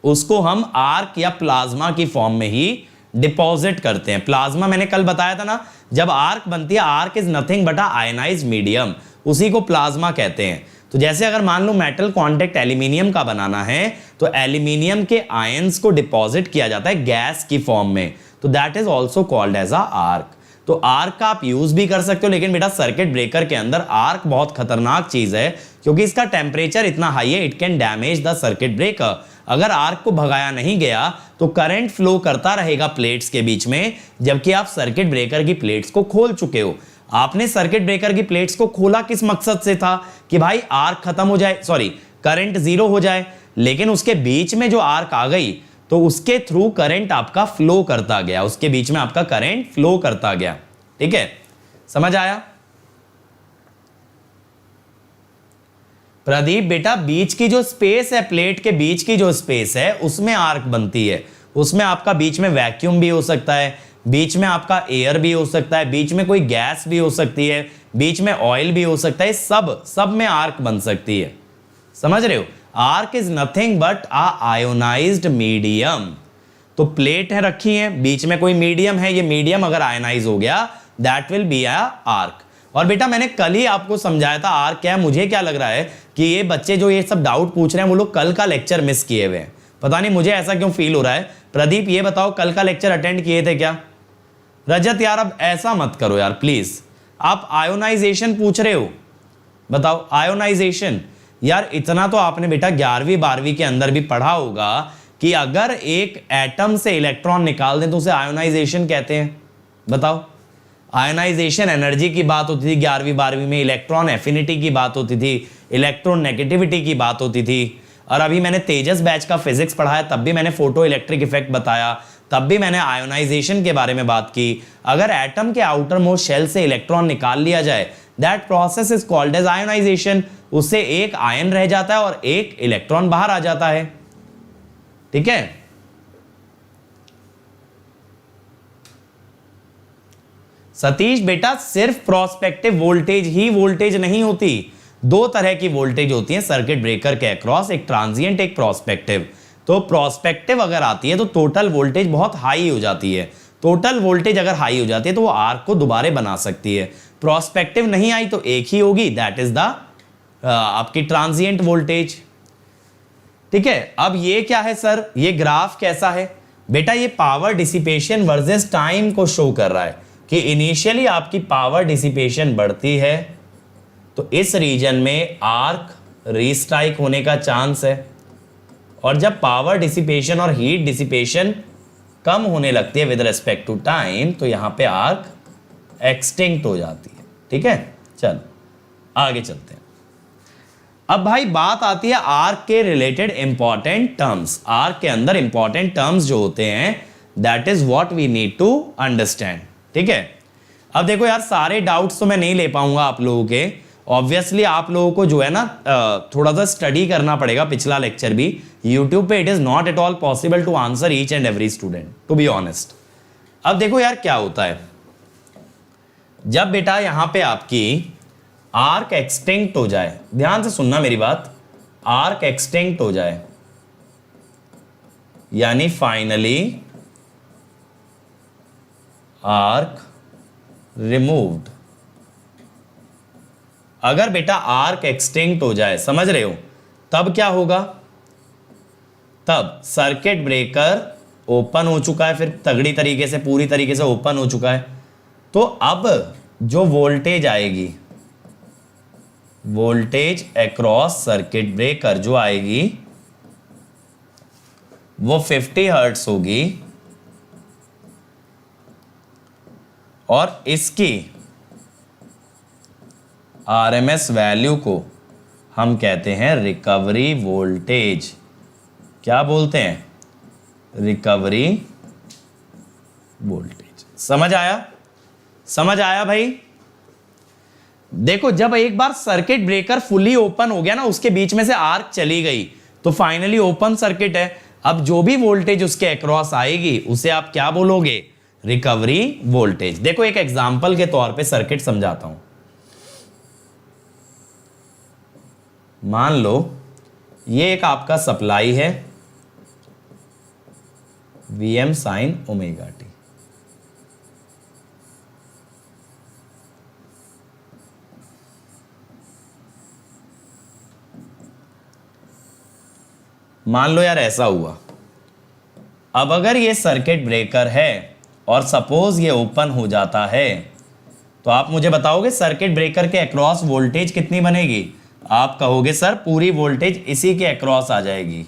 उसको हम आर्क या प्लाज्मा की फॉर्म में ही डिपॉजिट करते हैं। प्लाज्मा मैंने कल बताया था ना, जब आर्क बनती है, arc is nothing but a ionised medium, उसी को प्लाज्मा कहते हैं। तो जैसे अगर मान लो मेटल कॉन्टेक्ट एल्यूमिनियम का बनाना है तो एल्यूमिनियम के आयंस को डिपॉजिट किया जाता है गैस की फॉर्म में, तो that is also called as a arc. तो आर्क का आप यूज भी कर सकते हो, लेकिन बेटा सर्किट ब्रेकर के अंदर आर्क बहुत खतरनाक चीज है क्योंकि इसका टेम्परेचर इतना हाई है, it can damage the circuit breaker. अगर आर्क को भगाया नहीं गया तो करंट फ्लो करता रहेगा प्लेट्स के बीच में, जबकि आप सर्किट ब्रेकर की प्लेट्स को खोल चुके हो। आपने सर्किट ब्रेकर की प्लेट्स को खोला किस मकसद से था कि भाई आर्क खत्म हो जाए, सॉरी करंट जीरो हो जाए, लेकिन उसके बीच में जो आर्क आ गई तो उसके थ्रू करंट आपका फ्लो करता गया, उसके बीच में आपका करंट फ्लो करता गया। ठीक है? समझ आया? प्रदीप बेटा बीच की जो स्पेस है, प्लेट के बीच की जो स्पेस है उसमें आर्क बनती है। उसमें आपका बीच में वैक्यूम भी हो सकता है, बीच में आपका एयर भी हो सकता है, बीच में कोई गैस भी हो सकती है, बीच में ऑयल भी हो सकता है, सब में आर्क बन सकती है। समझ रहे हो? Arc is nothing but a ionised medium. तो प्लेट है रखी है, बीच में कोई मीडियम है, ये मीडियम अगर आयोनाइज हो गया that will be a arc. और बेटा मैंने कल ही आपको समझाया था आर्क क्या है। मुझे क्या लग रहा है कि ये बच्चे जो ये सब डाउट पूछ रहे हैं वो लोग कल का लेक्चर मिस किए हुए हैं, पता नहीं मुझे ऐसा क्यों फील हो रहा है। प्रदीप ये बताओ कल का लेक्चर अटेंड किए थे क्या? रजत यार अब ऐसा मत करो यार प्लीज, आप आयोनाइजेशन पूछ रहे हो, बताओ आयोनाइजेशन। यार इतना तो आपने बेटा 11वीं 12वीं के अंदर भी पढ़ा होगा कि अगर एक एटम से इलेक्ट्रॉन निकाल दें तो उसे आयोनाइजेशन कहते हैं। बताओ, आयोनाइजेशन एनर्जी की बात होती थी 11वीं 12वीं में, इलेक्ट्रॉन एफिनिटी की बात होती थी, इलेक्ट्रॉन नेगेटिविटी की बात होती थी। और अभी मैंने तेजस बैच का फिजिक्स पढ़ाया, तब भी मैंने फोटो इलेक्ट्रिक इफेक्ट बताया, तब भी मैंने आयोनाइजेशन के बारे में बात की। अगर एटम के आउटर मोस्ट शेल से इलेक्ट्रॉन निकाल लिया जाए that process is called as ionization. उससे एक आयन रह जाता है और एक इलेक्ट्रॉन बाहर आ जाता है। ठीक है? सतीश बेटा सिर्फ प्रोस्पेक्टिव वोल्टेज ही वोल्टेज नहीं होती, दो तरह की वोल्टेज होती है सर्किट ब्रेकर के अक्रॉस, एक ट्रांजिएंट एक प्रोस्पेक्टिव। तो प्रोस्पेक्टिव अगर आती है तो टोटल वोल्टेज बहुत हाई हो जाती है। टोटल वोल्टेज अगर हाई हो जाती है तो वो आर्क को दोबारा बना सकती है। प्रोस्पेक्टिव नहीं आई तो एक ही होगी, दैट इज द आपकी ट्रांजिएंट वोल्टेज। ठीक है? अब ये क्या है सर, ये ग्राफ कैसा है बेटा? ये पावर डिसिपेशन वर्सेस टाइम को शो कर रहा है कि इनिशियली आपकी पावर डिसिपेशन बढ़ती है तो इस रीजन में आर्क रीस्ट्राइक होने का चांस है, और जब पावर डिसिपेशन और हीट डिसिपेशन कम होने लगती है विद रिस्पेक्ट टू टाइम तो यहां पे आर्क एक्सटिंक्ट हो जाती है। ठीक है? चलो आगे चलते हैं। अब भाई बात आती है आर्क के रिलेटेड इंपॉर्टेंट टर्म्स। आर्क के अंदर इंपॉर्टेंट टर्म्स जो होते हैं that is what we need to understand. ठीक है? अब देखो यार सारे डाउट्स तो मैं नहीं ले पाऊंगा आप लोगों के, ऑब्वियसली आप लोगों को जो है ना थोड़ा सा स्टडी करना पड़ेगा, पिछला लेक्चर भी यूट्यूब पे it is not at all possible to answer each and every student to be honest. अब देखो यार क्या होता है, जब बेटा यहां पे आपकी आर्क एक्सटिंक्ट हो जाए, ध्यान से सुनना मेरी बात, आर्क एक्सटिंक्ट हो जाए यानी फाइनली आर्क रिमूव्ड। अगर बेटा आर्क एक्सटिंक्ट हो जाए, समझ रहे हो, तब क्या होगा, तब सर्किट ब्रेकर ओपन हो चुका है, फिर तगड़ी तरीके से पूरी तरीके से ओपन हो चुका है, तो अब जो वोल्टेज आएगी, वोल्टेज अक्रॉस सर्किट ब्रेकर जो आएगी वो 50 हर्ट्ज होगी और इसकी आरएमएस वैल्यू को हम कहते हैं रिकवरी वोल्टेज। क्या बोलते हैं, रिकवरी वोल्टेज। समझ आया, समझ आया भाई। देखो जब एक बार सर्किट ब्रेकर फुली ओपन हो गया ना, उसके बीच में से आर्क चली गई तो फाइनली ओपन सर्किट है। अब जो भी वोल्टेज उसके अक्रॉस आएगी उसे आप क्या बोलोगे, रिकवरी वोल्टेज। देखो एक एग्जांपल के तौर पे सर्किट समझाता हूं। मान लो ये एक आपका सप्लाई है Vm sin ओमेगा टी, मान लो यार ऐसा हुआ। अब अगर ये सर्किट ब्रेकर है और सपोज ये ओपन हो जाता है तो आप मुझे बताओगे सर्किट ब्रेकर के अक्रॉस वोल्टेज कितनी बनेगी। आप कहोगे सर पूरी वोल्टेज इसी के अक्रॉस आ जाएगी,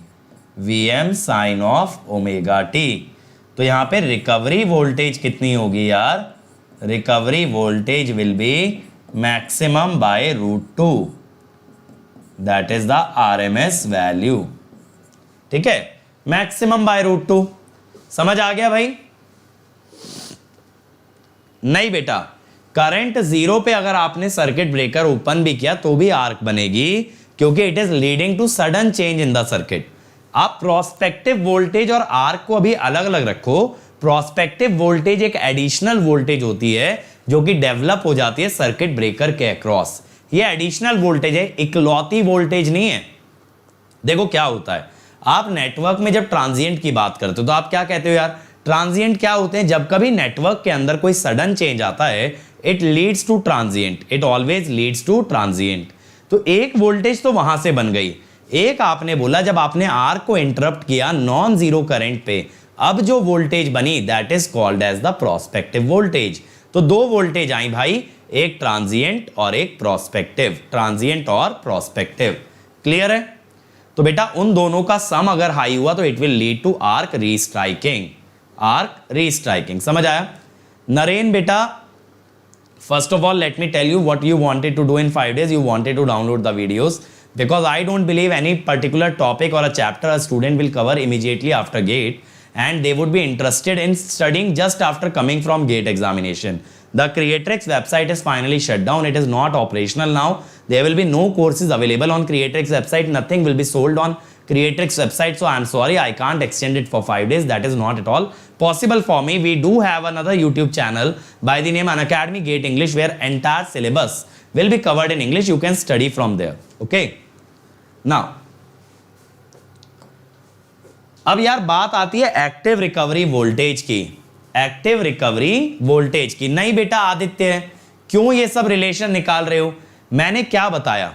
Vm sine of omega T. तो यहां पे रिकवरी वोल्टेज कितनी होगी यार, recovery voltage will be maximum by √2, that is the RMS value. ठीक है, मैक्सिमम बाय √2। समझ आ गया भाई। नहीं बेटा, करंट जीरो पे अगर आपने सर्किट ब्रेकर ओपन भी किया तो भी आर्क बनेगी, क्योंकि it is leading to sudden change in the circuit. आप प्रोस्पेक्टिव वोल्टेज और आर्क को अभी अलग अलग रखो। प्रोस्पेक्टिव वोल्टेज एक एडिशनल वोल्टेज होती है जो कि डेवलप हो जाती है सर्किट ब्रेकर के अक्रॉस। ये एडिशनल वोल्टेज है, इकलौती वोल्टेज नहीं है। देखो क्या होता है, आप नेटवर्क में जब ट्रांजिएंट की बात करते हो तो आप क्या कहते हो यार, ट्रांजिएंट क्या होते हैं, जब कभी नेटवर्क के अंदर कोई सडन चेंज आता है it leads to transient, it always leads to transient. तो एक वोल्टेज तो वहां से बन गई। एक आपने बोला जब आपने आर्क को इंटरप्ट किया नॉन जीरो करंट पे, अब जो वोल्टेज बनी that is called as the prospective voltage. तो दो वोल्टेज आई भाई, एक ट्रांजिएंट और एक प्रोस्पेक्टिव, ट्रांजिएंट और प्रोस्पेक्टिव। क्लियर है। तो बेटा उन दोनों का सम अगर हाई हुआ तो it will lead to arc restriking, arc restriking. समझ आया। नरेन बेटा, first of all let me tell you what you wanted to do in 5 days. You wanted to download the videos because I don't believe any particular topic or a chapter a student will cover immediately after GATE, and they would be interested in studying just after coming from GATE examination. The Creatrix website is finally shut down. It is not operational now. There will be no courses available on Creatrix website. Nothing will be sold on Creatrix website. So I'm sorry, I can't extend it for 5 days. That is not at all possible for me. We do have another YouTube channel by the name Unacademy GATE English, where entire syllabus will be covered in English. You can study from there. Okay. Now, अब यार बात आती है active recovery voltage की, active recovery voltage की। नहीं बेटा आदित्य, क्यों ये सब रिलेशन निकाल रहे हो? मैंने क्या बताया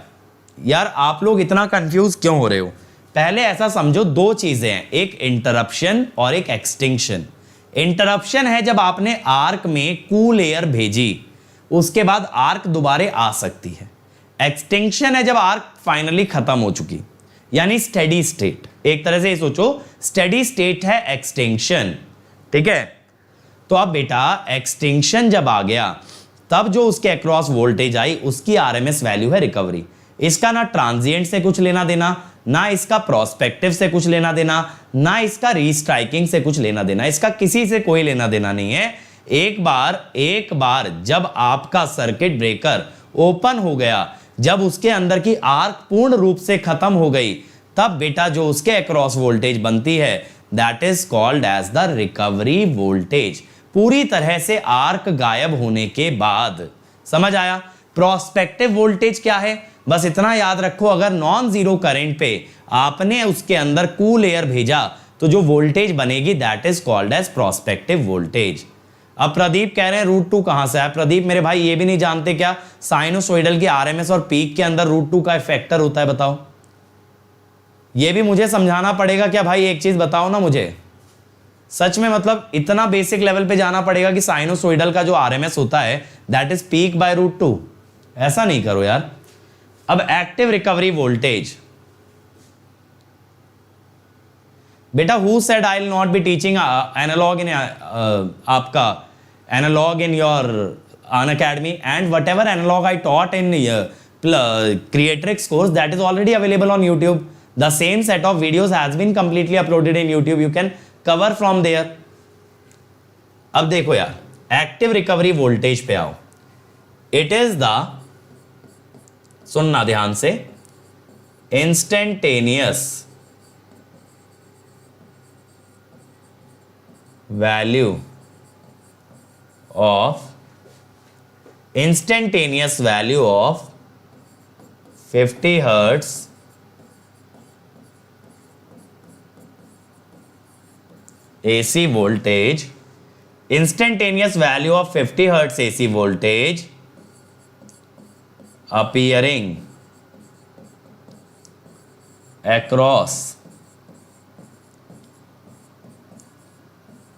यार, आप लोग इतना कंफ्यूज क्यों हो रहे हो? पहले ऐसा समझो, दो चीजें हैं, एक इंटरप्शन और एक एक्सटिंक्शन। इंटरप्शन है जब आपने आर्क में कूल एयर भेजी, उसके बाद आर्क दोबारे आ सकती है। एक्सटिंक्शन है जब आर्क फाइनली खत्म हो चुकी, यानी स्टेडी स्टेट। एक तरह से ये सोचो, स्टेडी स्टेट है एक्सटिंक्शन। ठीक है। तो अब बेटा एक्सटिंक्शन जब आ गया तब जो उसके अक्रॉस वोल्टेज आई उसकी आरएमएस वैल्यू है रिकवरी। इसका ना ट्रांजिएंट से कुछ लेना देना, ना इसका प्रोस्पेक्टिव से कुछ लेना देना, ना इसका रीस्ट्राइकिंग से कुछ लेना देना, इसका किसी से कोई लेना देना नहीं है। एक बार जब आपका सर्किट ब्रेकर ओपन हो गया, जब उसके अंदर की आर्क पूर्ण रूप से खत्म हो गई, तब बेटा जो उसके अक्रॉस वोल्टेज बनती है that is called as the recovery voltage. पूरी तरह से आर्क गायब होने के बाद, समझ आया? प्रोस्पेक्टिव वोल्टेज क्या है, बस इतना याद रखो, अगर नॉन जीरो करंट पे आपने उसके अंदर कूल एयर भेजा तो जो वोल्टेज बनेगी that is called as prospective voltage. अब प्रदीप कह रहे हैं √2 कहां से है। प्रदीप मेरे भाई ये भी नहीं जानते क्या साइनोसॉइडल की आरएमएस और पीक के अंदर √2 का फैक्टर होता है, बताओ। ये भी मुझे समझाना पड़ेगा क्या भाई, एक चीज बताओ ना मुझे, सच में मतलब इतना बेसिक लेवल पे जाना पड़ेगा कि साइनोसॉइडल का जो आरएमएस होता है दैट इज पीक बाय √2। ऐसा नहीं करो यार। अब एक्टिव रिकवरी वोल्टेज, बेटा who said I will not be teaching analog in आपका analog in your Unacademy and whatever analog I taught in Creatrix course that is already available on YouTube. The same set of videos has been completely uploaded in YouTube, you can cover from there. अब देखो यार, active recovery voltage पे आओ। It is the, सुनना ध्यान से, instantaneous value of 50 hertz AC voltage, instantaneous value of 50 hertz AC voltage appearing across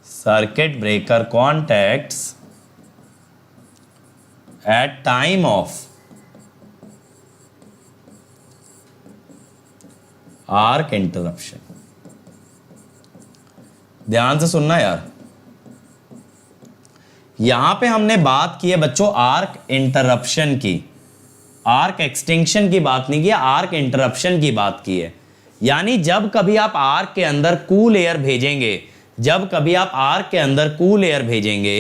circuit breaker contacts at time of arc interruption। ध्यान से सुनना यार, यहां पे हमने बात की है बच्चों आर्क इंटरप्शन की, आर्क एक्सटिंक्शन की बात नहीं की, आर्क इंटरप्शन की बात की है। यानी जब कभी आप आर्क के अंदर कूल एयर भेजेंगे, जब कभी आप आर्क के अंदर कूल एयर भेजेंगे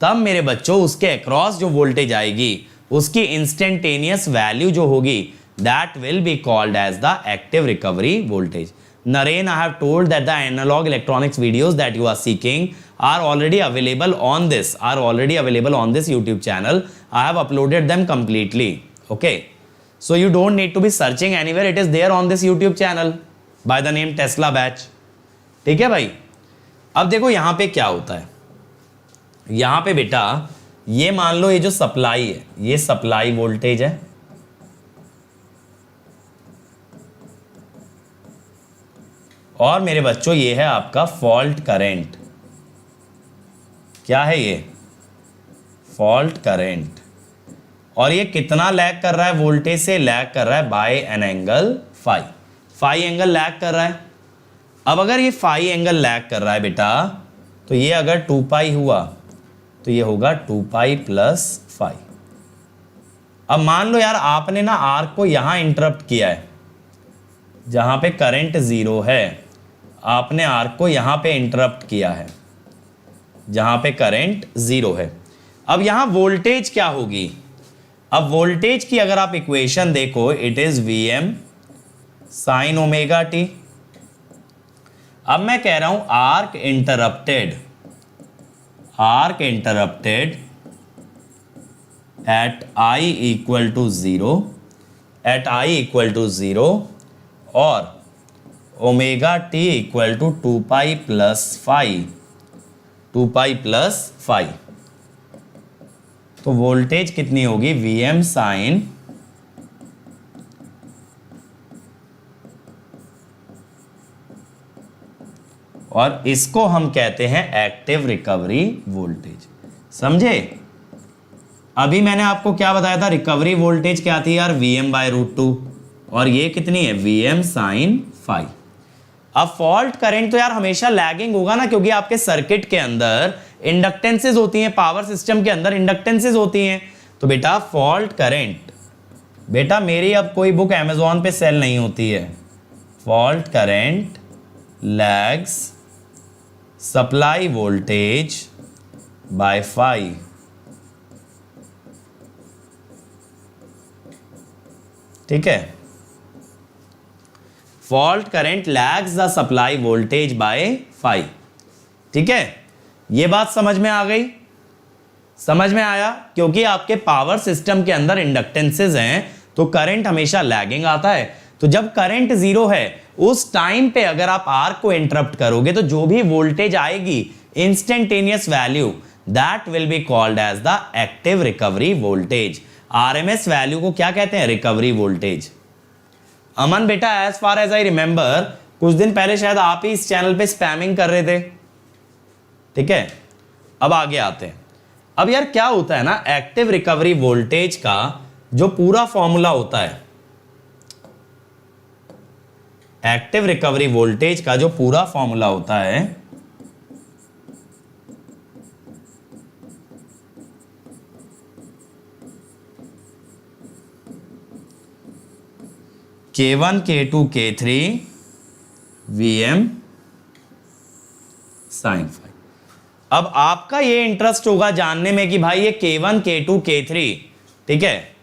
तब मेरे बच्चों उसके अक्रॉस जो वोल्टेज आएगी उसकी इंस्टेंटेनियस वैल्यू जो होगी that will be called as the active recovery voltage. Naren, I have told that the analog electronics videos that you are seeking are already available on this YouTube channel. I have uploaded them completely. Okay, so you don't need to be searching anywhere. It is there on this YouTube channel by the name Tesla Batch. ठीक है भाई। अब देखो यहां पे क्या होता है, यहां पे बेटा ये मान लो ये जो सप्लाई है ये सप्लाई वोल्टेज है, और मेरे बच्चों ये है आपका फॉल्ट करंट। क्या है ये? Fault current. और ये कितना लैग कर रहा है वोल्टेज से? लैग कर रहा है by an angle phi. Phi angle lag कर रहा है। अब अगर ये फाई एंगल लैग कर रहा है बेटा तो ये अगर 2 पाई हुआ तो ये होगा 2 पाई प्लस फाई। अब मान लो यार आपने ना आर्क को यहां इंटरप्ट किया है जहां पे करंट 0 है, आपने आर्क को यहां पे इंटरप्ट किया है जहां पे करंट 0 है। अब यहां वोल्टेज क्या होगी? अब वोल्टेज की अगर आप इक्वेशन देखो it is Vm sine omega T. अब मैं कह रहा हूं arc interrupted at I equal to 0 और omega T equal to 2 pi plus phi. तो वोल्टेज कितनी होगी? Vm साइन और इसको हम कहते हैं एक्टिव रिकवरी वोल्टेज। समझे? अभी मैंने आपको क्या बताया था, रिकवरी वोल्टेज क्या थी यार? Vm बाय √2 और ये कितनी है? Vm sine phi. अब फॉल्ट करंट तो यार हमेशा लैगिंग होगा ना, क्योंकि आपके सर्किट के अंदर इंडक्टेंसेस होती हैं, पावर सिस्टम के अंदर इंडक्टेंसेस होती हैं। तो बेटा फॉल्ट करंट, बेटा मेरी अब कोई बुक अमेजोन पे सेल नहीं होती है। Fault current lags supply voltage by phi. ठीक है, fault current lags the supply voltage by phi. ठीक है, ये बात समझ में आ गई? समझ में आया? क्योंकि आपके पावर सिस्टम के अंदर इंडक्टेंसेस हैं तो करंट हमेशा लैगिंग आता है। तो जब करंट जीरो है उस टाइम पे अगर आप आर्क को इंटरप्ट करोगे तो जो भी वोल्टेज आएगी instantaneous value, that will be called as the active recovery voltage. RMS value को क्या कहते हैं? Recovery voltage. अमन बेटा, as far as I remember कुछ दिन पहले शायद आप ही इस चैनल पे स्पैमिंग कर रहे थे, ठीक है। अब आगे आते हैं। अब यार क्या होता है ना, एक्टिव रिकवरी वोल्टेज का जो पूरा फॉर्मूला होता है, एक्टिव रिकवरी वोल्टेज का जो पूरा फॉर्मूला होता है K1 K2 K3 VM sin phi। अब आपका ये इंटरेस्ट होगा जानने में कि भाई ये K1 K2 K3, ठीक है,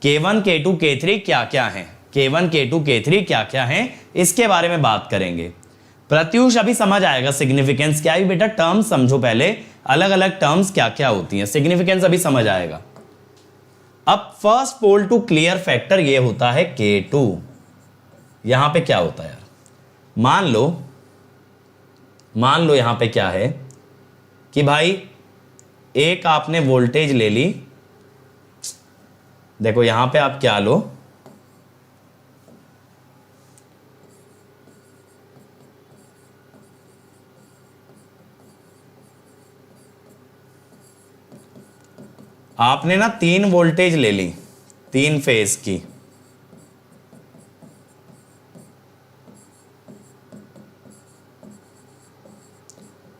K1 K2 K3 क्या क्या है, K1 K2 K3 क्या क्या है, इसके बारे में बात करेंगे। प्रत्यूष अभी समझ आएगा सिग्निफिकेंस क्या है बेटा, टर्म्स समझो पहले, अलग अलग टर्म्स क्या क्या होती हैं, सिग्निफिकेंस अभी समझ आएगा। अब first pole to clear factor ये होता है K2। यहां पे क्या होता है यार, मान लो यहां पे क्या है कि भाई एक आपने वोल्टेज ले ली, देखो यहां पे आप क्या लो, आपने ना 3 वोल्टेज ले ली 3 फेज की,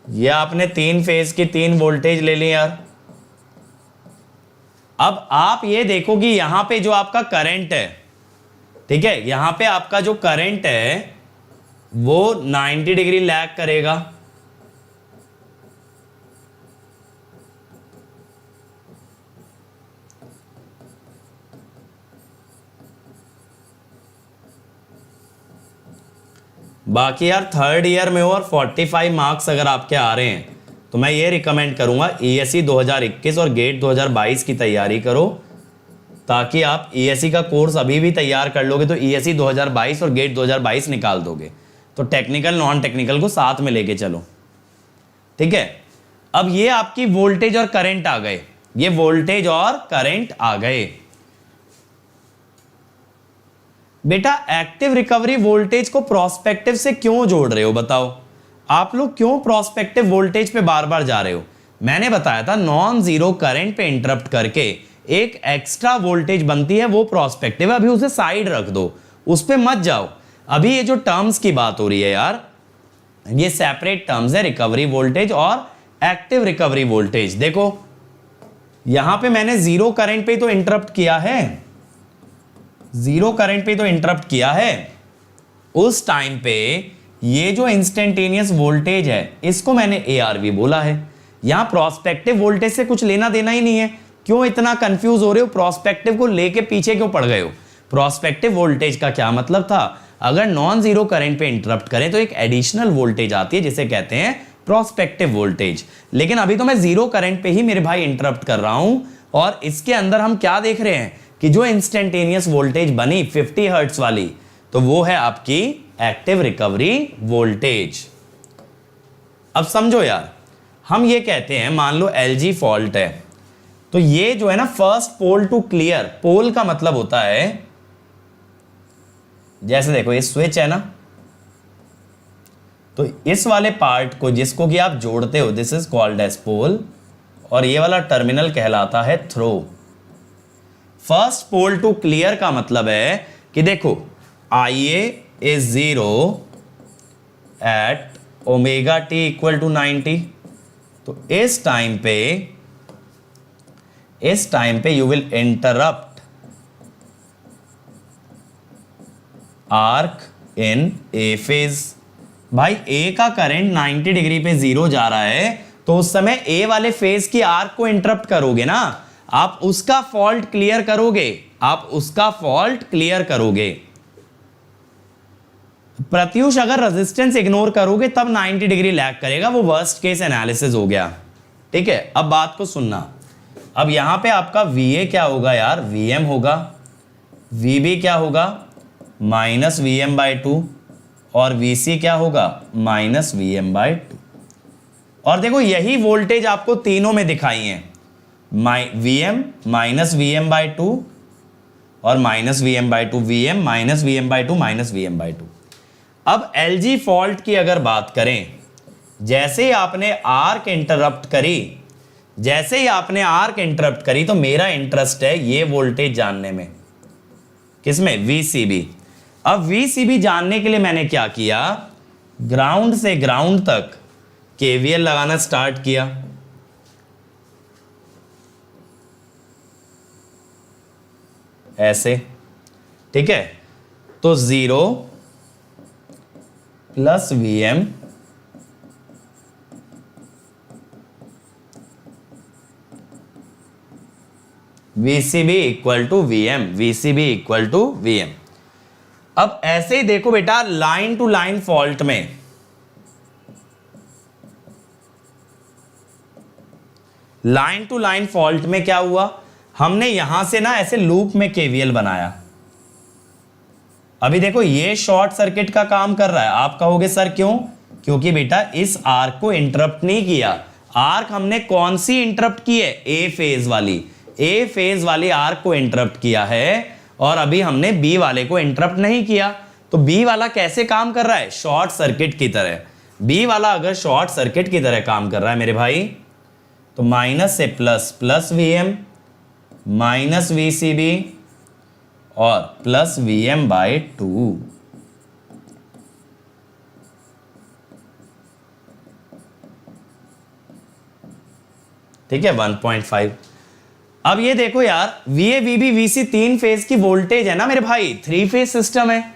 ये आपने 3 फेज की 3 वोल्टेज ले ली यार। अब आप ये देखो कि यहां पे जो आपका करंट है, ठीक है, यहां पे आपका जो करंट है वो 90 डिग्री लैग करेगा। बाकी यार थर्ड ईयर में हो और 45 मार्क्स अगर आपके आ रहे हैं तो मैं ये रिकमेंड करूंगा ईएससी 2021 और गेट 2022 की तैयारी करो, ताकि आप ईएससी का कोर्स अभी भी तैयार कर लोगे तो ईएससी 2022 और गेट 2022 निकाल दोगे। तो टेक्निकल नॉन टेक्निकल को साथ में लेके चलो, ठीक है। अब ये आपकी वोल्टेज और करंट आ गए, ये वोल्टेज और करंट आ गए। बेटा एक्टिव रिकवरी वोल्टेज को प्रोस्पेक्टिव से क्यों जोड़ रहे हो बताओ? आप लोग क्यों प्रोस्पेक्टिव वोल्टेज पे बार बार जा रहे हो? मैंने बताया था नॉन जीरो करंट पे इंटरप्ट करके एक एक्स्ट्रा वोल्टेज बनती है, वो प्रोस्पेक्टिव है, अभी उसे साइड रख दो, उस पे मत जाओ। अभी ये जो टर्म्स की बात हो रही है यार, ये सेपरेट टर्म्स है, रिकवरी वोल्टेज और एक्टिव रिकवरी वोल्टेज। देखो यहां पे मैंने जीरो करंट पे तो इंटरप्ट किया है, जीरो करंट पे तो इंटरप्ट किया है, उस टाइम पे ये जो इंस्टेंटेनियस वोल्टेज है इसको मैंने ARV बोला है। यहां प्रोस्पेक्टिव वोल्टेज से कुछ लेना देना ही नहीं है। क्यों इतना कंफ्यूज हो रहे हो? प्रोस्पेक्टिव को लेके पीछे क्यों पड़ गए हो? प्रोस्पेक्टिव वोल्टेज का क्या मतलब था? अगर नॉन जीरो करंट पे इंटरप्ट करें तो एक एडिशनल वोल्टेज आती है जिसे कहते हैं प्रोस्पेक्टिव वोल्टेज। लेकिन अभी तो मैं जीरो करंट पे ही मेरे भाई इंटरप्ट कर रहा हूं, और इसके अंदर हम क्या देख रहे हैं कि जो इंस्टेंटेनियस वोल्टेज बनी 50 हर्ट्ज वाली, तो वो है आपकी एक्टिव रिकवरी वोल्टेज। अब समझो यार, हम ये कहते हैं मान लो LG फॉल्ट है, तो ये जो है ना फर्स्ट पोल टू क्लियर, पोल का मतलब होता है जैसे देखो ये स्विच है ना, तो इस वाले पार्ट को जिसको कि आप जोड़ते हो this is called as pole, और ये वाला टर्मिनल कहलाता है throw. First pole to clear का मतलब है कि देखो IA is 0 at omega T equal to 90, तो इस टाइम पे you will interrupt arc in A phase. भाई A का करंट 90 डिग्री पे 0 जा रहा है, तो उस समय A वाले फेज की आर्क को इंटरप्ट करोगे ना, आप उसका फॉल्ट क्लियर करोगे, प्रत्युष अगर रेजिस्टेंस इग्नोर करोगे तब 90 डिग्री लैग करेगा, वो वर्स्ट केस एनालिसिस हो गया, ठीक है। अब बात को सुनना, अब यहां पे आपका VA क्या होगा यार, VM होगा, VB क्या होगा माइनस VM/2 और VC क्या होगा माइनस VM/2। और देखो यही वोल्टेज आपको तीनों में दिखाई है, VM माइनस VM/2 और minus VM/2, VM minus VM/2 minus VM/2। अब LG फॉल्ट की अगर बात करें, जैसे ही आपने आर्क इंटरप्ट करी, तो मेरा इंटरेस्ट है ये वोल्टेज जानने में, किसमें, VCB। अब VCB जानने के लिए मैंने क्या किया, ग्राउंड से ग्राउंड तक KVL लगाना स्टार्ट किया। ऐसे, ठीक है, तो 0 plus VM VCB equal to VM, VCB equal to VM। अब ऐसे ही देखो बेटा, लाइन टू लाइन फॉल्ट में, लाइन टू लाइन फॉल्ट में क्या हुआ, हमने यहां से ना ऐसे लूप में KVL बनाया। अभी देखो ये शॉर्ट सर्किट का काम कर रहा है। आप कहोगे सर क्यों, क्योंकि बेटा इस आर्क को इंटरप्ट नहीं किया। आर्क हमने कौन सी इंटरप्ट की है, ए फेज वाली आर्क को इंटरप्ट किया है, और अभी हमने बी वाले को इंटरप्ट नहीं किया। तो बी वाला कैसे काम कर रहा है, शॉर्ट सर्किट की तरह। बी वाला अगर शॉर्ट सर्किट की तरह काम कर रहा है मेरे भाई, तो माइनस से plus, plus VM minus VCB और प्लस VM/2। ठीक है, 1.5। अब ये देखो यार, VA VB VC तीन फेज की वोल्टेज है ना मेरे भाई, 3 फेज सिस्टम है।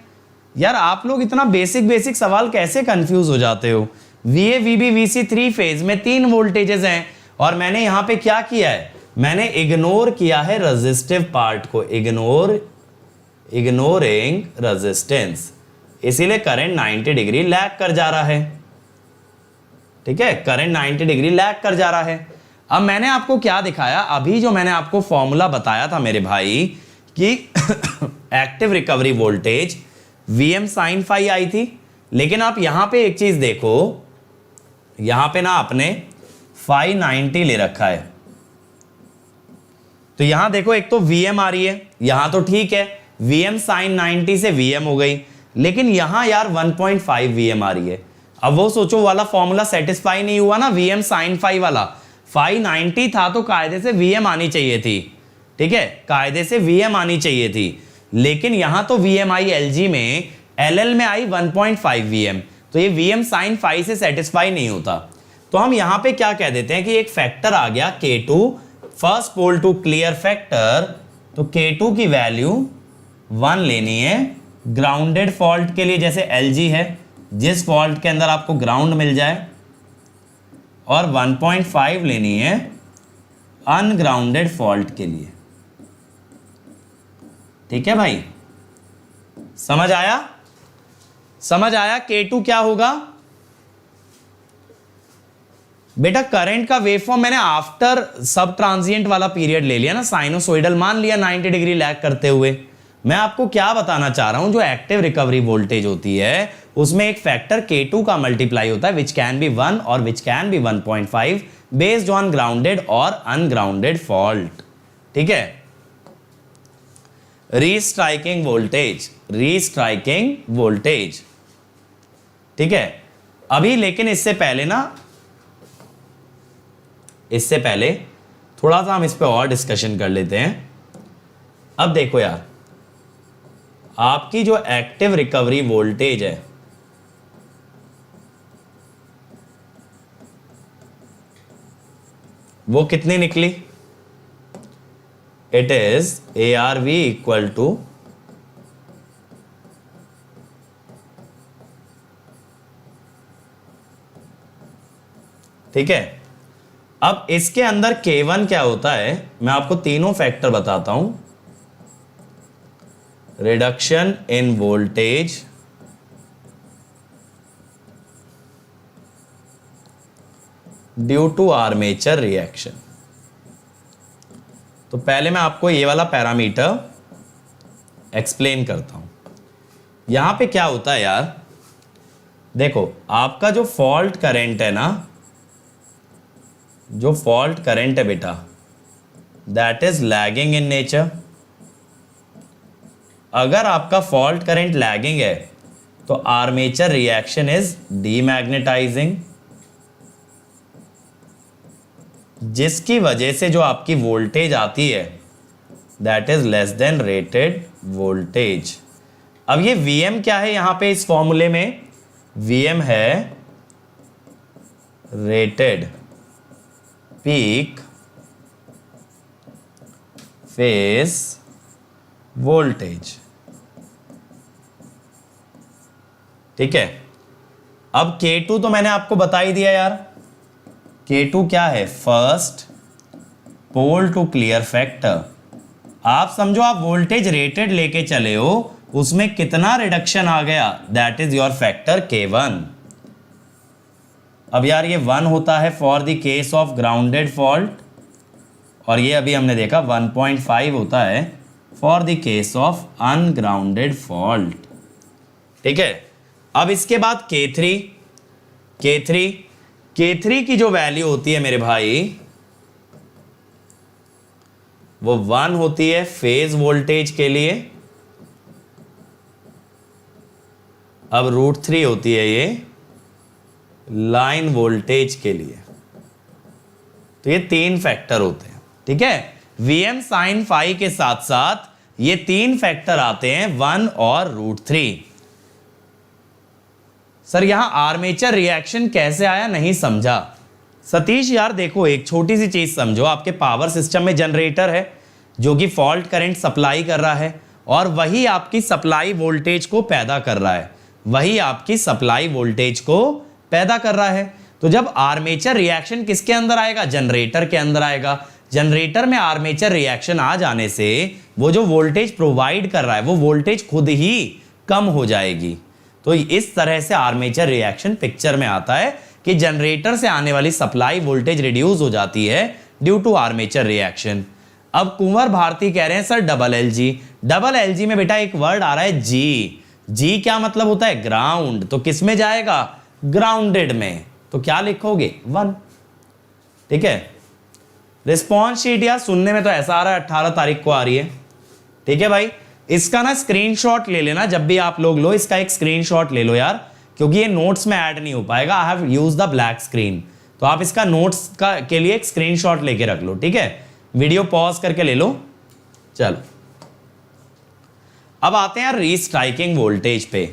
यार आप लोग इतना बेसिक सवाल कैसे कंफ्यूज हो जाते हो। VA VB VC 3 फेज में 3 वोल्टेजेस हैं, और मैंने यहां पे क्या किया है, मैंने इग्नोर किया है रेजिस्टिव पार्ट को, इग्नोरिंग रेजिस्टेंस, इसीलिए करंट 90 डिग्री लैग कर जा रहा है। ठीक है, करंट 90 डिग्री लैग कर जा रहा है। अब मैंने आपको क्या दिखाया, अभी जो मैंने आपको फॉर्मूला बताया था मेरे भाई कि active recovery voltage VM sin phi आई थी, लेकिन आप यहां पे एक चीज देखो, यहां पे ना आपने phi 90 ले रखा है। तो यहां देखो, एक तो VM आ रही है, यहां तो ठीक है, VM sin 90 से VM हो गई, लेकिन यहां यार 1.5 VM आ रही है। अब वो सोचो वाला फॉर्मूला सेटिस्फाई नहीं हुआ ना, VM sin phi वाला, phi 90 था तो कायदे से VM आनी चाहिए थी। ठीक है, कायदे से VM आनी चाहिए थी, लेकिन यहां तो VM आई LG में, LL में आई 1.5 VM, तो ये VM sin phi से सेटिस्फाई नहीं होता। तो हम यहां पे क्या कह देते हैं कि एक फैक्टर आ गया K2, first pole to clear factor, तो K2 की वैल्यू 1 लेनी है ग्राउंडेड फॉल्ट के लिए, जैसे LG है, जिस फॉल्ट के अंदर आपको ग्राउंड मिल जाए, और 1.5 लेनी है अनग्राउंडेड फॉल्ट के लिए। ठीक है भाई, समझ आया, समझ आया। K2 क्या होगा बेटा, करंट का वेवफॉर्म मैंने आफ्टर सब ट्रांजिएंट वाला पीरियड ले लिया ना, साइनोसोइडल मान लिया 90 डिग्री लैग करते हुए। मैं आपको क्या बताना चाह रहा हूं, जो एक्टिव रिकवरी वोल्टेज होती है उसमें एक फैक्टर K2 का मल्टीप्लाई होता है, विच कैन बी 1 और which can be 1.5 based on grounded और अनग्राउंडेड फॉल्ट। ठीक है, रीस्ट्राइकिंग वोल्टेज। ठीक है, अभी लेकिन इससे पहले थोड़ा सा हम इस पे और डिस्कशन कर लेते हैं। अब देखो यार, आपकी जो एक्टिव रिकवरी वोल्टेज है वो कितनी निकली, it is ARV equal to ठीक है। अब इसके अंदर K1 क्या होता है, मैं आपको तीनों फैक्टर बताता हूं। Reduction in voltage, due to armature reaction. तो पहले मैं आपको ये वाला पैरामीटर एक्सप्लेन करता हूं। यहां पे क्या होता है यार, देखो आपका जो फॉल्ट करंट है ना, जो फॉल्ट करंट है बेटा, that is lagging in nature. अगर आपका फॉल्ट करंट लैगिंग है तो आर्मेचर रिएक्शन इज डीमैग्नेटाइजिंग, जिसकी वजह से जो आपकी वोल्टेज आती है that is less than rated voltage. अब ये Vm क्या है यहां पे इस फॉर्मूले में, Vm है रेटेड पीक फेज वोल्टेज। ठीक है, अब K2 तो मैंने आपको बता ही दिया यार, K2 क्या है, first pole to clear factor. आप समझो आप वोल्टेज रेटेड लेके चले हो, उसमें कितना रिडक्शन आ गया, that is your factor K1। अब यार ये 1 होता है for the case of grounded fault, और ये अभी हमने देखा 1.5 होता है for the case of ungrounded fault. ठीक है, अब इसके बाद K3 की जो वैल्यू होती है मेरे भाई, वो 1 होती है फेज वोल्टेज के लिए, अब √3 होती है ये लाइन वोल्टेज के लिए। तो ये 3 फैक्टर होते हैं। ठीक है, Vm sin phi के साथ साथ ये 3 फैक्टर आते हैं, 1 और √3। सर यहां आर्मेचर रिएक्शन कैसे आया, नहीं समझा। सतीश यार देखो, एक छोटी सी चीज समझो, आपके पावर सिस्टम में जनरेटर है जो कि फॉल्ट करंट सप्लाई कर रहा है, और वही आपकी सप्लाई वोल्टेज को पैदा कर रहा है, वही आपकी सप्लाई वोल्टेज को पैदा कर रहा है। तो जब आर्मेचर रिएक्शन किसके अंदर आएगा, जनरेटर के अंदर आएगा। जनरेटर में आर्मेचर रिएक्शन आ जाने से वो जो वोल्टेज प्रोवाइड कर रहा है वो वोल्टेज खुद ही कम हो जाएगी। तो इस तरह से आर्मेचर रिएक्शन पिक्चर में आता है कि जनरेटर से आने वाली सप्लाई वोल्टेज रिड्यूस हो जाती है ड्यू टू आर्मेचर रिएक्शन। अब कुंवर भारती कह रहे हैं सर डबल एल जी में बेटा एक वर्ड आ रहा है जी क्या मतलब होता है, ग्राउंड। तो किस में जाएगा, ग्राउंडेड में। तो क्या लिखोगे, 1। ठीक है, रिस्पॉन्स शीट यार सुनने में तो ऐसा आ रहा है 18 तारीख को आ रही है। ठीक है भाई, इसका ना स्क्रीनशॉट ले लेना, जब भी आप लोग लो इसका एक स्क्रीनशॉट ले लो यार, क्योंकि ये नोट्स में ऐड नहीं हो पाएगा। I have used the black screen, तो आप इसका नोट्स का के लिए एक स्क्रीनशॉट लेके रख लो। ठीक है, वीडियो पॉज करके ले लो। चलो अब आते हैं रीस्ट्राइकिंग वोल्टेज पे।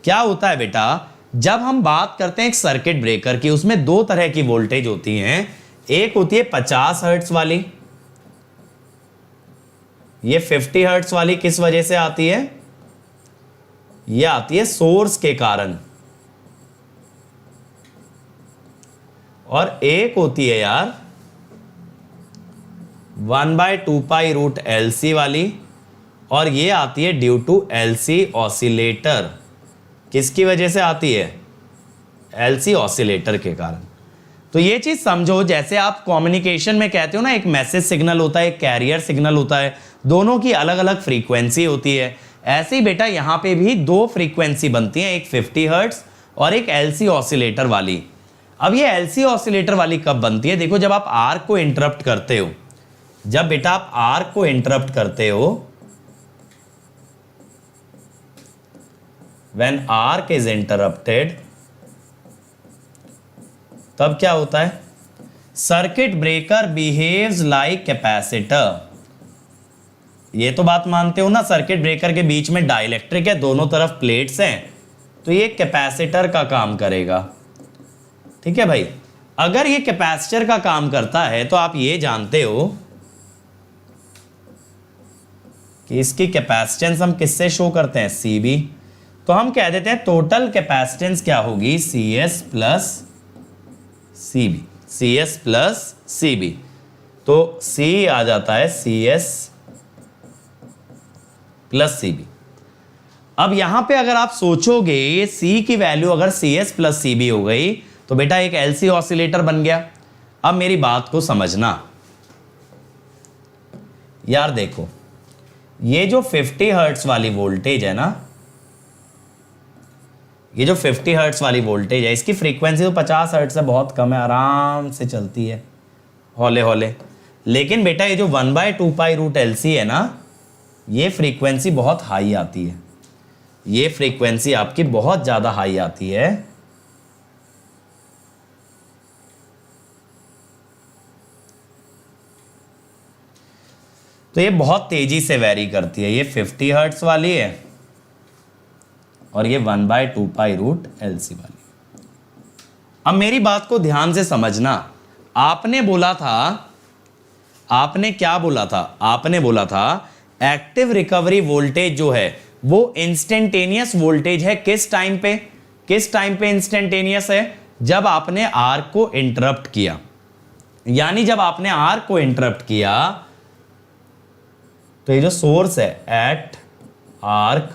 क्या होता है बेटा, जब हम बात करते हैं एक सर्किट ब्रेकर की, उसमें 2 तरह की वोल्टेज होती हैं। एक होती है 50 हर्ट्ज वाली, ये 50 हर्ट्ज वाली किस वजह से आती है, ये आती है सोर्स के कारण। और एक होती है यार 1/2 पाई रूट LC वाली, और ये आती है ड्यू टू LC ऑसिलेटर। किसकी वजह से आती है, LC ऑसिलेटर के कारण। तो ये चीज समझो, जैसे आप कम्युनिकेशन में कहते हो ना, एक मैसेज सिग्नल होता है, एक कैरियर सिग्नल होता है, दोनों की अलग अलग फ्रीक्वेंसी होती है। ऐसे ही बेटा यहां पे भी 2 फ्रीक्वेंसी बनती हैं, एक 50 हर्ट्ज और एक LC ऑसिलेटर वाली। अब ये LC ऑसिलेटर वाली कब बनती है, देखो जब आप आर्क को इंटरप्ट करते हो, जब बेटा आप आर्क को इंटरप्ट करते हो, when arc is interrupted, तब क्या होता है, circuit breaker behaves like capacitor. ये तो बात मानते हो ना, सर्किट ब्रेकर के बीच में डाइलेक्ट्रिक है, दोनों तरफ प्लेट्स हैं, तो ये कैपेसिटर का काम करेगा। ठीक है भाई, अगर ये कैपेसिटर का काम करता है तो आप ये जानते हो कि इसकी कैपेसिटेंस हम किससे शो करते हैं, CB। तो हम कह देते हैं टोटल कैपेसिटेंस क्या होगी, CS प्लस CB। तो C आ जाता है CS प्लस CB। अब यहां पे अगर आप सोचोगे ये C की वैल्यू अगर CS प्लस CB हो गई तो बेटा एक LC ऑसिलेटर बन गया। अब मेरी बात को समझना, यार देखो, ये जो 50 हर्ट्स वाली वोल्टेज है ना, ये जो 50 हर्ट्स वाली वोल्टेज है, इसकी फ्रीक्वेंसी तो 50 हर्ट्स से बहुत कम है, आराम से चलती है हौले हौले। लेकिन बेटा ये जो 1/2π√LC है ना, ये फ्रीक्वेंसी बहुत हाई आती है, ये फ्रीक्वेंसी आपकी बहुत ज़्यादा हाई आती है। तो ये बहुत तेजी से वैरी करती है। ये 50 हर्ट्स वाली है और ये 1/2π√LC वाली। अब मेरी बात को ध्यान से समझना। आपने बोला था, आपने क्या बोला था? आपने बोला था एक्टिव रिकवरी वोल्टेज जो है वो इंस्टेंटेनियस वोल्टेज है। किस टाइम पे? किस टाइम पे इंस्टेंटेनियस है? जब आपने आर्क को इंटरप्ट किया। यानी जब आपने आर्क को इंटरप्ट किया तो ये जो सोर्स है एट आर्क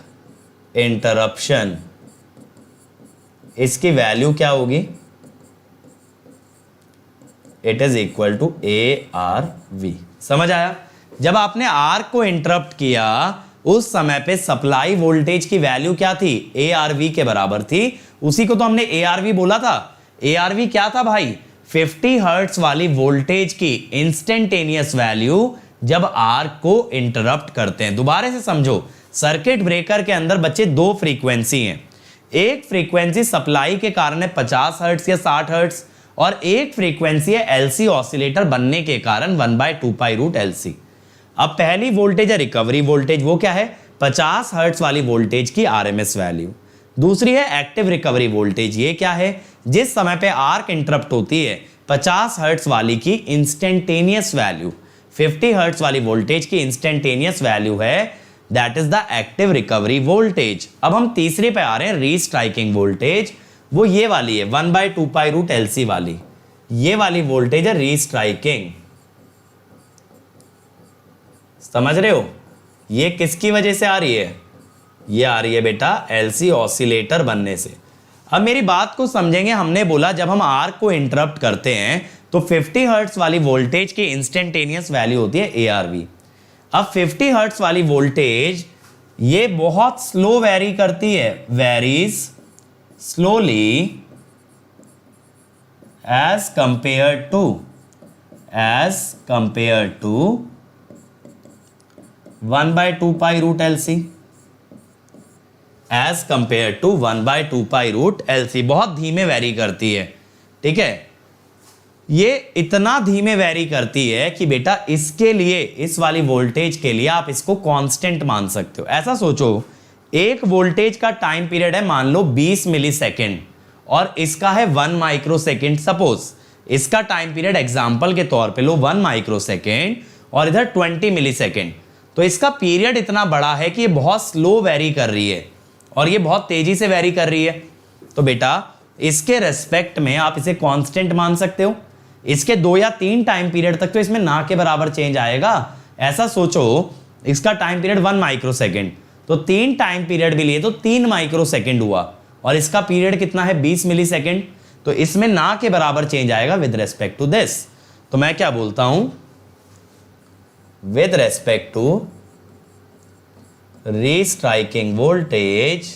इंटरप्शन, इसकी वैल्यू क्या होगी? It is equal to ARV। समझ आया? जब आपने आर्क को इंटरप्ट किया उस समय पे सप्लाई वोल्टेज की वैल्यू क्या थी? ARV के बराबर थी। उसी को तो हमने ARV बोला था। ARV क्या था भाई? 50 हर्ट्स वाली वोल्टेज की इंस्टेंटेनियस वैल्यू जब आर्क को इंटरप्ट करते हैं। दोबारा से समझो, सर्किट ब्रेकर के अंदर बच्चे दो फ्रीक्वेंसी हैं। एक फ्रीक्वेंसी सप्लाई के कारण है 50 हर्ट्स या 60 हर्ट्स, और एक फ्रीक्वेंसी है LC ऑसिलेटर बनने के कारण 1/2π√LC। अब पहली वोल्टेज है रिकवरी वोल्टेज, वो क्या है? 50 हर्ट्स वाली वोल्टेज की RMS वैल्यू। दूसरी है एक्टिव रिकवरी वोल्टेज, ये क्या है? जिस समय पे आर्क इंटरप्ट होती है 50 हर्ट्स वाली की इंस्टेंटेनियस वैल्यू, 50 हर्ट्स वाली वोल्टेज की इंस्टेंटेनियस वैल्यू है, that is the active recovery voltage. अब हम तीसरे पे आ रहे हैं, रीस्ट्राइकिंग वोल्टेज। वो ये वाली है 1/2π√LC वाली, ये वाली वोल्टेज है रीस्ट्राइकिंग। समझ रहे हो? ये किसकी वजह से आ रही है? ये आ रही है बेटा LC ऑसिलेटर बनने से। अब मेरी बात को समझेंगे। हमने बोला जब हम आर्क को इंटरप्ट करते हैं तो 50 हर्ट्स वाली वोल्टेज की इंस्टेंटेनियस वैल्यू होती है ARV। अब 50 हर्ट्स वाली वोल्टेज ये बहुत स्लो वेरी करती है, varies slowly as compare to 1/2π√LC, as compare to 1/2π√LC। बहुत धीमे वेरी करती है। ठीक है, ये इतना धीमे वेरी करती है कि बेटा इसके लिए, इस वाली वोल्टेज के लिए आप इसको कांस्टेंट मान सकते हो। ऐसा सोचो, एक वोल्टेज का टाइम पीरियड है मान लो 20 मिलीसेकेंड और इसका है 1 माइक्रोसेकेंड। सपोज इसका टाइम पीरियड एग्जांपल के तौर पे लो 1 माइक्रोसेकेंड और इधर 20 मिलीसेकेंड। तो इसका पीरियड इतना बड़ा है कि ये बहुत स्लो वेरी कर रही है और ये बहुत तेजी से वेरी कर रही है। तो बेटा इसके रेस्पेक्ट में आप इसे कांस्टेंट मान सकते हो। इसके 2 या 3 टाइम पीरियड तक तो इसमें ना के बराबर चेंज आएगा। ऐसा सोचो, इसका टाइम पीरियड 1 माइक्रोसेकेंड, तो 3 टाइम पीरियड भी लिए तो 3 माइक्रोसेकेंड हुआ, और इसका पीरियड कितना है? 20 मिलीसेकेंड। तो इसमें ना के बराबर चेंज आएगा विद रेस्पेक्ट टू दिस। तो मैं क्या बोलता हूं? With respect to restriking voltage,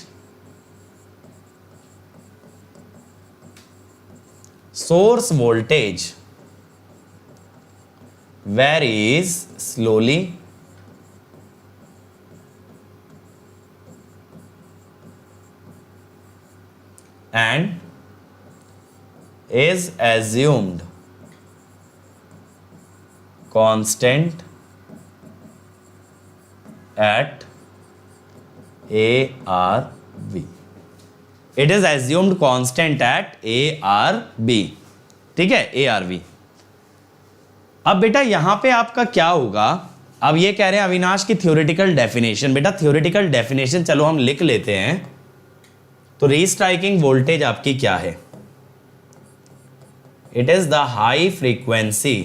source voltage varies slowly and is assumed constant at ARV. It is assumed constant at ARV. ठीक है, ARV। अब बेटा यहां पे आपका क्या होगा? अब ये कह रहे हैं अविनाश की थ्योरेटिकल डेफिनेशन। बेटा थ्योरेटिकल डेफिनेशन चलो हम लिख लेते हैं। तो रीस्ट्राइकिंग वोल्टेज आपकी क्या है? It is the high frequency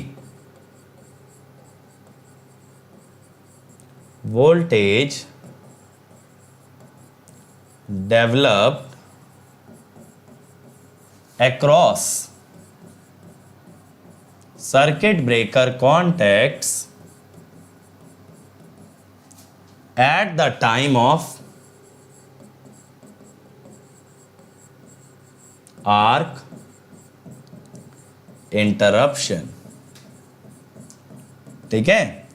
voltage developed across circuit breaker contacts at the time of arc interruption। ठीक है,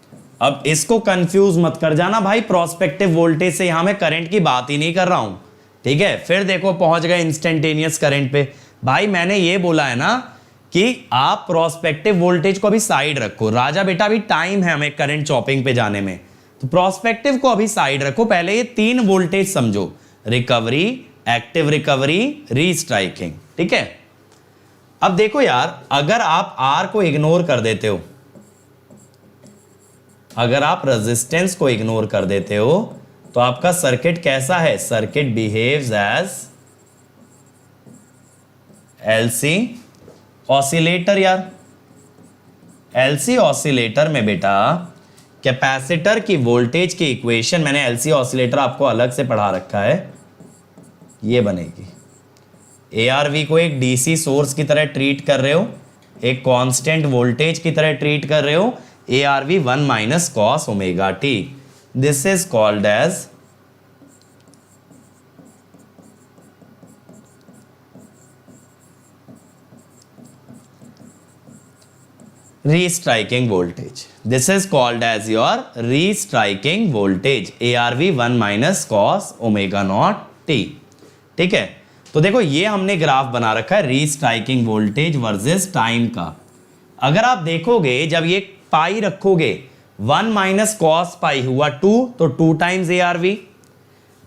अब इसको कंफ्यूज मत कर जाना भाई, प्रोस्पेक्टिव वोल्टेज से यहां मैं करंट की बात ही नहीं कर रहा हूं। ठीक है, फिर देखो पहुंच गए इंस्टेंटेनियस करंट पे। भाई मैंने ये बोला है ना कि आप प्रोस्पेक्टिव वोल्टेज को अभी साइड रखो। राजा बेटा अभी टाइम है हमें करंट चॉपिंग पे जाने में, तो प्रोस्पेक्टिव को अभी साइड रखो, पहले ये 3 वोल्टेज समझो, रिकवरी, एक्टिव रिकवरी, रीस्ट्राइकिंग। ठीक है, अब देखो यार, अगर आप आर को इग्नोर कर देते हो, अगर आप रेजिस्टेंस को इग्नोर कर देते हो, तो आपका सर्किट कैसा है? Circuit behaves as LC oscillator. यार एलसी ऑसिलेटर में बेटा कैपेसिटर की वोल्टेज की इक्वेशन, मैंने एलसी ऑसिलेटर आपको अलग से पढ़ा रखा है, ये बनेगी। एआरवी को एक डीसी सोर्स की तरह ट्रीट कर रहे हो, एक कांस्टेंट वोल्टेज की तरह ट्रीट कर रहे हो, ARV 1 minus cos omega t. This is called as restriking voltage. This is called as your restriking voltage, ARV 1 minus cos omega naught t. ठीक है, तो देखो ये हमने ग्राफ बना रखा है रीस्ट्राइकिंग वोल्टेज वर्सेस टाइम का। अगर आप देखोगे, जब ये पाई रखोगे, 1 माइनस कॉस पाई हुआ 2, तो 2 टाइम्स ARV।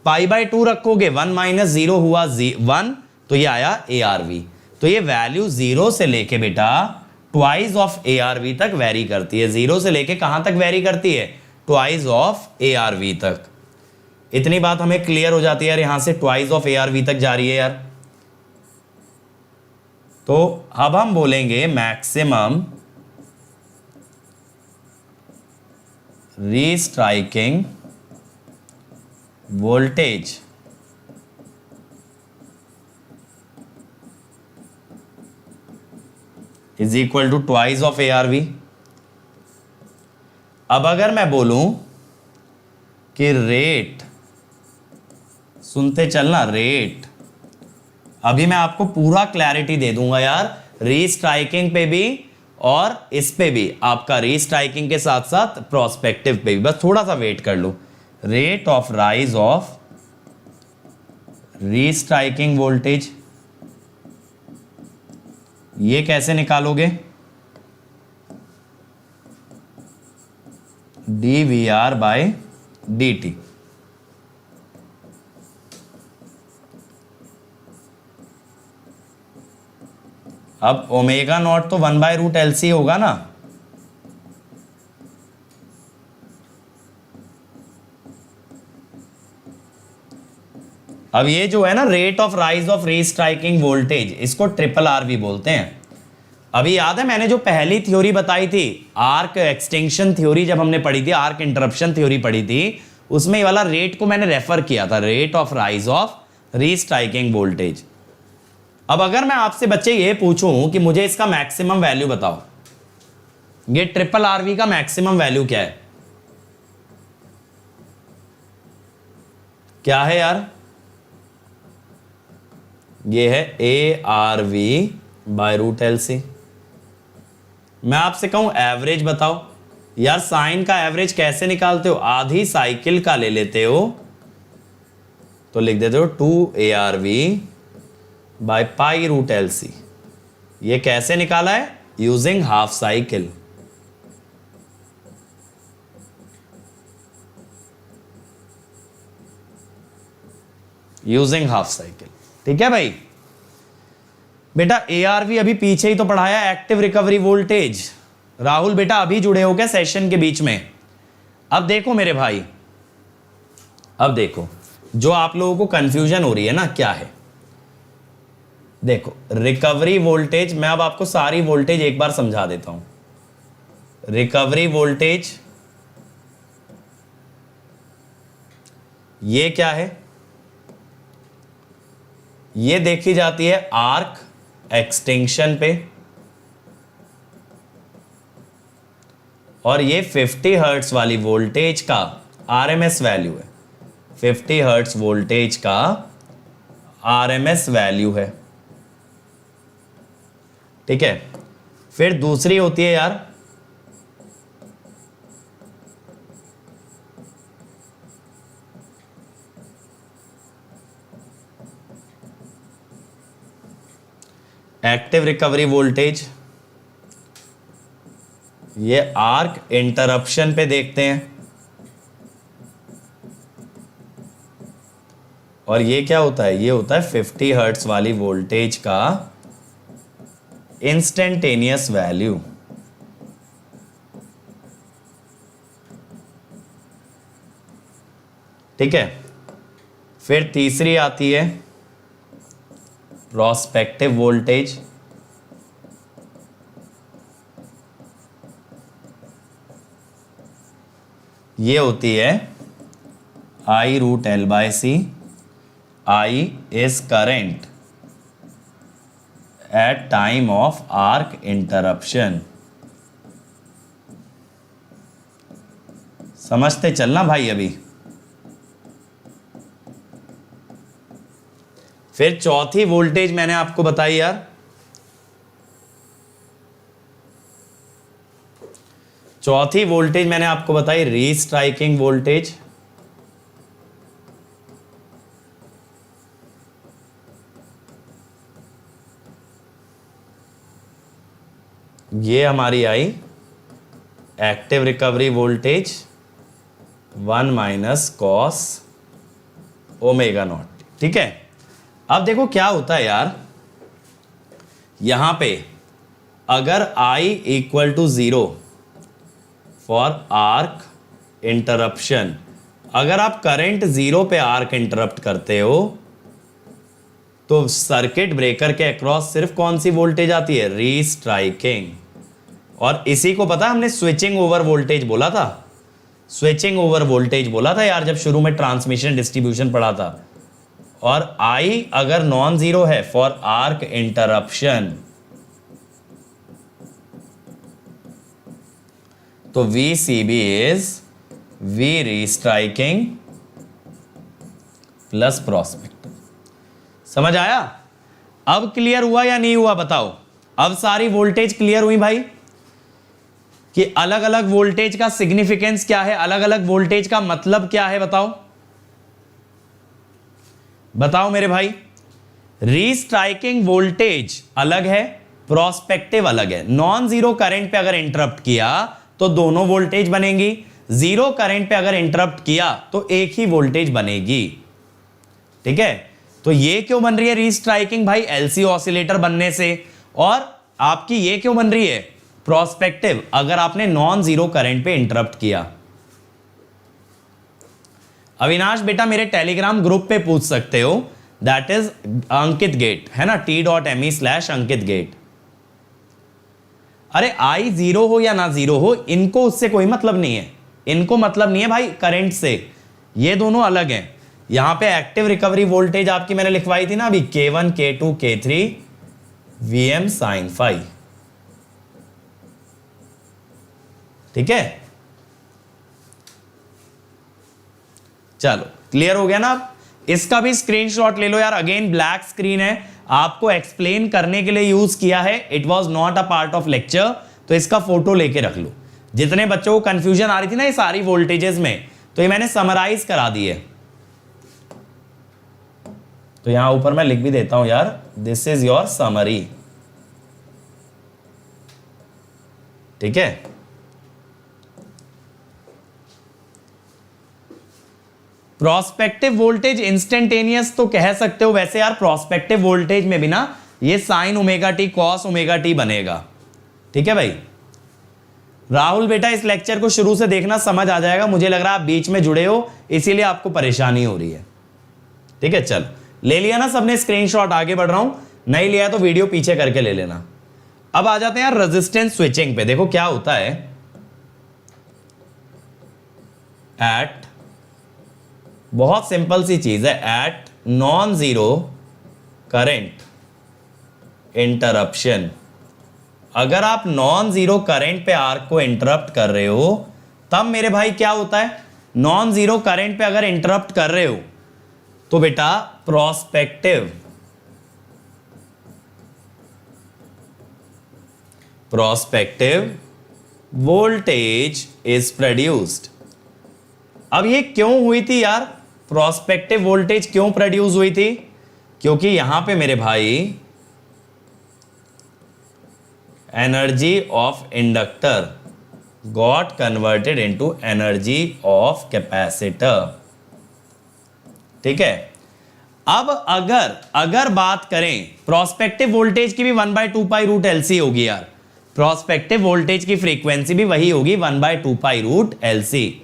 पाई बाय 2 रखोगे, 1 माइनस 0 हुआ 1, तो ये आया ARV। तो ये वैल्यू 0 से लेके बेटा ट्वाइस ऑफ ARV तक वेरी करती है। 0 से लेके कहां तक वेरी करती है? ट्वाइस ऑफ ARV तक। इतनी बात हमें क्लियर हो जाती है यार, यहां से ट्वाइस ऑफ ARV तक जा रही है यार। तो अब हम बोलेंगे maximum restriking voltage is equal to twice of ARV। अब अगर मैं बोलूं कि रेट, सुनते चलना, रेट, अभी मैं आपको पूरा क्लैरिटी दे दूंगा यार, रीस्ट्राइकिंग पे भी और इस पे भी, आपका रीस्ट्राइकिंग के साथ साथ प्रोस्पेक्टिव पे भी, बस थोड़ा सा वेट कर लो। Rate of rise of restriking voltage, ये कैसे निकालोगे? dVR by dt। अब ओमेगा नॉट तो 1 बाय रूट LC होगा ना। अब ये जो है ना rate of rise of restriking voltage, इसको RRR भी बोलते हैं। अभी याद है मैंने जो पहली थ्योरी बताई थी, आर्क एक्सटेंशन थ्योरी, जब हमने पढ़ी थी, आर्क इंटरप्शन थ्योरी पढ़ी थी, उसमें ये वाला रेट को मैंने रेफर किया था, rate of rise of restriking voltage. अब अगर मैं आपसे बच्चे ये पूछूं कि मुझे इसका मैक्सिमम वैल्यू बताओ, ये RRRV का मैक्सिमम वैल्यू क्या है? क्या है यार? ये है ARV बाय रूट LC। मैं आपसे कहूं एवरेज बताओ यार, साइन का एवरेज कैसे निकालते हो? आधी साइकिल का ले लेते हो तो लिख देते हो 2ARV by pi root LC। ये कैसे निकाला है? Using half cycle. Using half cycle. ठीक है भाई बेटा, ARV अभी पीछे ही तो पढ़ाया, एक्टिव रिकवरी वोल्टेज। राहुल बेटा अभी जुड़े हो क्या सेशन के बीच में? अब देखो मेरे भाई, अब देखो जो आप लोगों को कंफ्यूजन हो रही है ना, क्या है? देखो रिकवरी वोल्टेज, मैं अब आपको सारी वोल्टेज एक बार समझा देता हूं। रिकवरी वोल्टेज ये क्या है? ये देखी जाती है आर्क एक्सटेंशन पे, और ये 50 हर्ट्ज वाली वोल्टेज का आरएमएस वैल्यू है, 50 हर्ट्ज वोल्टेज का आरएमएस वैल्यू है। ठीक है, फिर दूसरी होती है यार एक्टिव रिकवरी वोल्टेज। ये आर्क इंटरप्शन पे देखते हैं, और ये क्या होता है, ये होता है 50 हर्ट्ज वाली वोल्टेज का इंस्टेंटेनियस वैल्यू। ठीक है, फिर तीसरी आती है प्रोस्पेक्टिव वोल्टेज। ये होती है I√L/C। I is current at time of arc interruption। समझते चलना भाई अभी। फिर चौथी वोल्टेज मैंने आपको बताई यार, चौथी वोल्टेज मैंने आपको बताई रीस्ट्राइकिंग वोल्टेज। ये हमारी आई active recovery voltage 1 minus cos omega naught. ठीक है, अब देखो क्या होता है यार, यहां पे अगर I equal to 0 for arc interruption, अगर आप करंट 0 पे आर्क इंटरप्ट करते हो तो सर्किट ब्रेकर के अक्रॉस सिर्फ कौन सी वोल्टेज आती है, रीस्ट्राइकिंग। और इसी को पता है हमने स्विचिंग ओवर वोल्टेज बोला था, स्विचिंग ओवर वोल्टेज बोला था यार जब शुरू में ट्रांसमिशन डिस्ट्रीब्यूशन पढ़ा था। और I अगर नॉन जीरो है फॉर आर्क इंटरप्शन तो VCB is V restriking plus prospective. समझ आया? अब क्लियर हुआ या नहीं हुआ बताओ? अब सारी वोल्टेज क्लियर हुई भाई कि अलग अलग वोल्टेज का सिग्निफिकेंस क्या है, अलग अलग वोल्टेज का मतलब क्या है, बताओ बताओ मेरे भाई। रीस्ट्राइकिंग वोल्टेज अलग है, प्रोस्पेक्टिव अलग है। नॉन जीरो करंट पे अगर इंटरप्ट किया तो दोनों वोल्टेज बनेंगी, जीरो करंट पे अगर इंटरप्ट किया तो एक ही वोल्टेज बनेगी। ठीक है, तो ये क्यों बन रही है रीस्ट्राइकिंग भाई, एलसी ऑसिलेटर बनने से। और आपकी ये क्यों बन रही है प्रोस्पेक्टिव, अगर आपने नॉन जीरो करंट पे इंटरप्ट किया। अविनाश बेटा मेरे टेलीग्राम ग्रुप पे पूछ सकते हो, दैट इज अंकित गेट, है ना, t.me/अंकित गेट। अरे I जीरो हो या ना जीरो हो, इनको उससे कोई मतलब नहीं है, इनको मतलब नहीं है भाई करंट से, ये दोनों अलग हैं। यहां पे एक्टिव रिकवरी वोल्टेज आपकी मैंने लिखवाई थी ना अभी, K1 K2 K3 Vm sin phi। ठीक है, चलो क्लियर हो गया ना। अब इसका भी स्क्रीनशॉट ले लो यार, अगेन ब्लैक स्क्रीन है, आपको एक्सप्लेन करने के लिए यूज किया है, it was not a part of lecture, तो इसका फोटो लेके रख लो। जितने बच्चों को कंफ्यूजन आ रही थी ना ये सारी वोल्टेजेस में, तो ये मैंने समराइज करा दी है। तो यहां ऊपर मैं लिख भी देता हूं यार, दिस इज योर समरी। ठीक है, प्रोस्पेक्टिव वोल्टेज इंस्टेंटेनियस तो कह सकते हो, वैसे यार प्रोस्पेक्टिव वोल्टेज में भी ना ये sign omega T cos omega T बनेगा। ठीक है भाई, राहुल बेटा इस लेक्चर को शुरू से देखना, समझ आ जाएगा। मुझे लग रहा है आप बीच में जुड़े हो इसीलिए आपको परेशानी हो रही है। ठीक है, चल ले लिया ना सबने स्क्रीनशॉट, आगे बढ़ रहा हूं, नहीं लिया तो वीडियो पीछे करके ले लेना। अब आ जाते हैं यार रेजिस्टेंस स्विचिंग पे। देखो क्या होता है, एट, बहुत सिंपल सी चीज है, at non zero current interruption, अगर आप नॉन जीरो करंट पे आर्क को इंटरप्ट कर रहे हो तब मेरे भाई क्या होता है, नॉन जीरो करंट पे अगर इंटरप्ट कर रहे हो तो बेटा प्रोस्पेक्टिव वोल्टेज इज प्रोड्यूस्ड। अब ये क्यों हुई थी यार, प्रोस्पेक्टिव वोल्टेज क्यों प्रोड्यूस हुई थी? क्योंकि यहां पे मेरे भाई energy of inductor got converted into energy of capacitor. ठीक है, अब अगर बात करें प्रोस्पेक्टिव वोल्टेज की भी 1/2 पाई रूट एलसी होगी यार, प्रोस्पेक्टिव वोल्टेज की फ्रीक्वेंसी भी वही होगी 1/2 पाई रूट एलसी।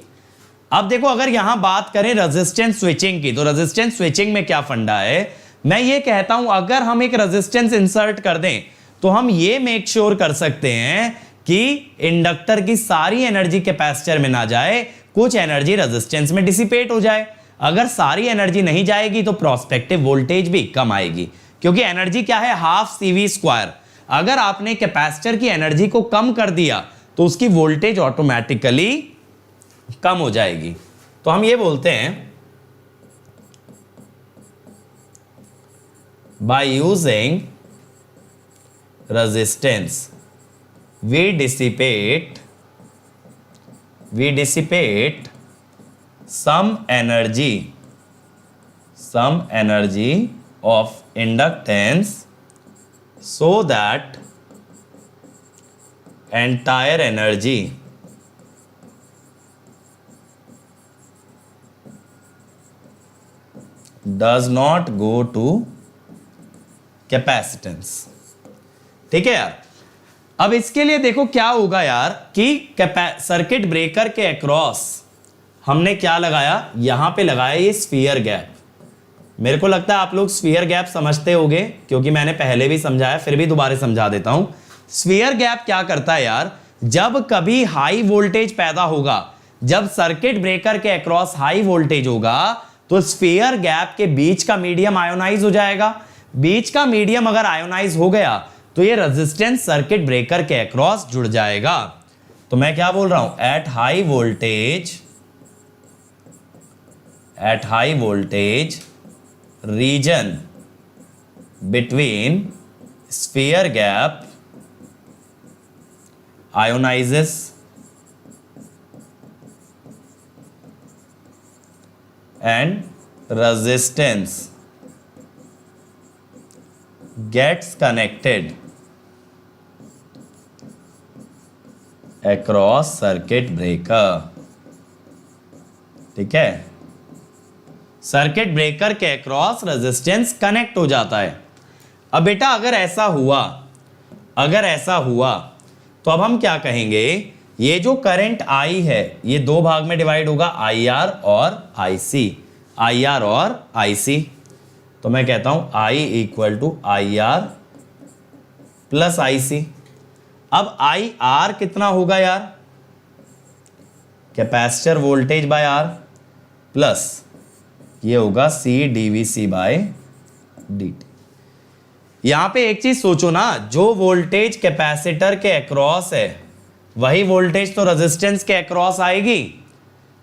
अब देखो अगर यहां बात करें रेजिस्टेंस स्विचिंग की, तो रेजिस्टेंस स्विचिंग में क्या फंडा है, मैं ये कहता हूं अगर हम एक रेजिस्टेंस इंसर्ट कर दें तो हम ये मेक श्योर कर सकते हैं कि इंडक्टर की सारी एनर्जी कैपेसिटर में ना जाए, कुछ एनर्जी रेजिस्टेंस में डिसिपेट हो जाए। अगर सारी एनर्जी नहीं जाएगी तो प्रोस्पेक्टिव वोल्टेज भी कम आएगी, क्योंकि एनर्जी क्या है, हाफ CV स्क्वायर। अगर आपने कैपेसिटर की एनर्जी को कम कर दिया तो उसकी वोल्टेज ऑटोमेटिकली कम हो जाएगी। तो हम ये बोलते हैं by using resistance we dissipate some energy of inductance so that entire energy does not go to capacitance. ठीक है यार, अब इसके लिए देखो क्या होगा यार कि सर्किट ब्रेकर के अक्रॉस हमने क्या लगाया, यहां पे लगाया ये स्फीयर गैप। मेरे को लगता है आप लोग स्फीयर गैप समझते होंगे, क्योंकि मैंने पहले भी समझाया, फिर भी दोबारा समझा देता हूं। स्फीयर गैप क्या करता है यार, जब कभी हाई वोल्टेज पैदा होगा, जब सर्किट ब्रेकर के अक्रॉस हाई वोल्टेज होगा तो स्फीयर गैप के बीच का मीडियम आयोनाइज हो जाएगा। बीच का मीडियम अगर आयोनाइज हो गया तो ये रेजिस्टेंस सर्किट ब्रेकर के अक्रॉस जुड़ जाएगा। तो मैं क्या बोल रहा हूं, at high voltage region between sphere gap ionizes and resistance gets connected across circuit breaker। ठीक है, सर्किट ब्रेकर के अक्रॉस रेजिस्टेंस कनेक्ट हो जाता है। अब बेटा अगर ऐसा हुआ तो अब हम क्या कहेंगे, ये जो करंट I है ये दो भाग में डिवाइड होगा, IR और IC। तो मैं कहता हूं I equal to IR plus IC। अब IR कितना होगा यार, capacitor voltage by R plus ये होगा C dVc बाय dt। यहां पे एक चीज सोचो ना, जो वोल्टेज कैपेसिटर के अक्रॉस है वही वोल्टेज तो रेजिस्टेंस के अक्रॉस आएगी।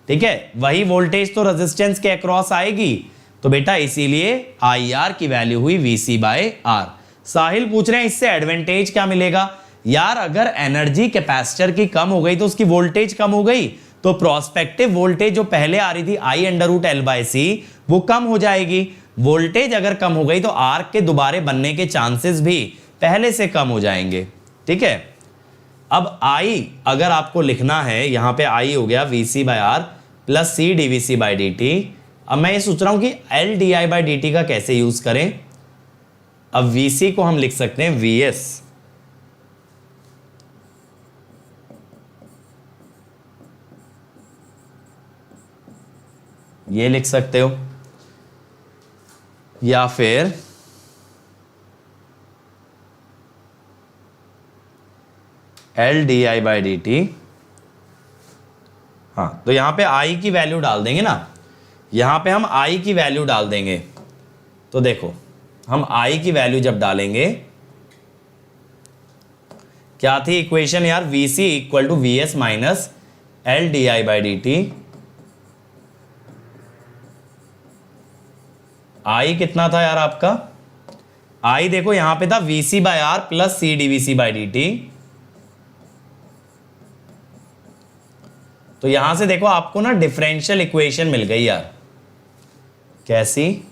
ठीक है, वही वोल्टेज तो रेजिस्टेंस के अक्रॉस आएगी। तो बेटा इसीलिए IR की वैल्यू हुई VC बाय R। साहिल पूछ रहे हैं इससे एडवांटेज क्या मिलेगा यार, अगर एनर्जी कैपेसिटर की कम हो गई तो उसकी वोल्टेज कम हो गई, तो प्रोस्पेक्टिव वोल्टेज जो पहले आ रही थी I√L/C वो कम हो जाएगी। वोल्टेज अगर कम हो गई तो आर्क के दोबारे बनने के चांसेस भी पहले से कम हो जाएंगे। ठीक है, अब I अगर आपको लिखना है, यहां पे I हो गया VC बाय R प्लस C dVc बाय dt। अब मैं ये सोच रहा हूं कि LdI/dt का कैसे यूज करें। अब VC को हम लिख सकते हैं VS ये लिख सकते हो, या फिर LdI/dt। हाँ, तो यहां पे I की वैल्यू डाल देंगे ना, यहां पे हम I की वैल्यू डाल देंगे। तो देखो हम I की वैल्यू जब डालेंगे, क्या थी इक्वेशन यार, VC equal to VS minus LdI/dt I कितना था यार आपका, आई देखो यहां पे था VC by R plus C DVC by dt। तो यहां से देखो आपको ना डिफरेंशियल इक्वेशन मिल गई यार, कैसी,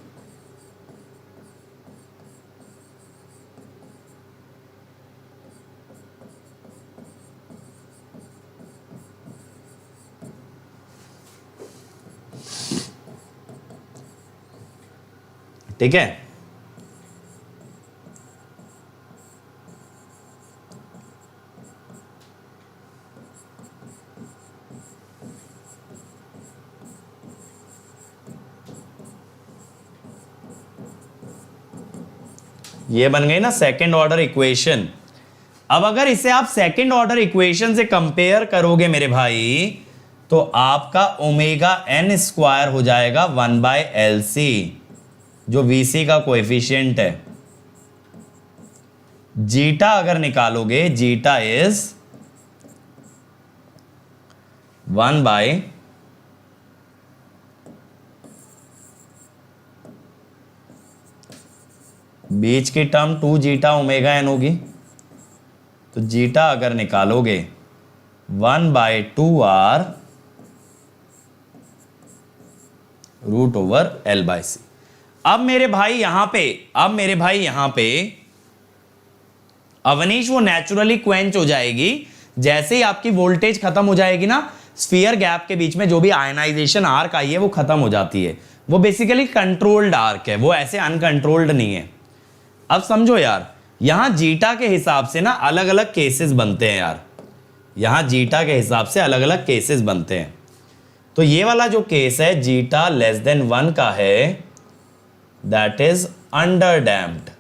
ठीक है। ये बन गई ना सेकंड ऑर्डर इक्वेशन। अब अगर इसे आप सेकंड ऑर्डर इक्वेशन से कंपेयर करोगे मेरे भाई, तो आपका ओमेगा एन स्क्वायर हो जाएगा 1/LC, जो VC का कोएफिशिएंट है। जीटा अगर निकालोगे, जीटा इज 1 बीच की टर्म 2 जीटा ओमेगा एन होगी। तो जीटा अगर निकालोगे 1/2R √L/C। अब मेरे भाई यहां पे अवनीश वो नेचुरली क्वेंच हो जाएगी जैसे ही आपकी वोल्टेज खत्म हो जाएगी ना, स्फीयर गैप के बीच में जो भी आयनाइजेशन आर्क आई है वो खत्म हो जाती है। वो बेसिकली कंट्रोल्ड आर्क है, वो ऐसे अनकंट्रोल्ड नहीं है। अब समझो यार, यहां जीटा के हिसाब से ना अलग अलग केसेस बनते हैं यार, यहां जीटा के हिसाब से अलग अलग केसेस बनते हैं। तो ये वाला जो केस है जीटा लेस देन 1 का है, दैट इज अंडर डैम्प्ड।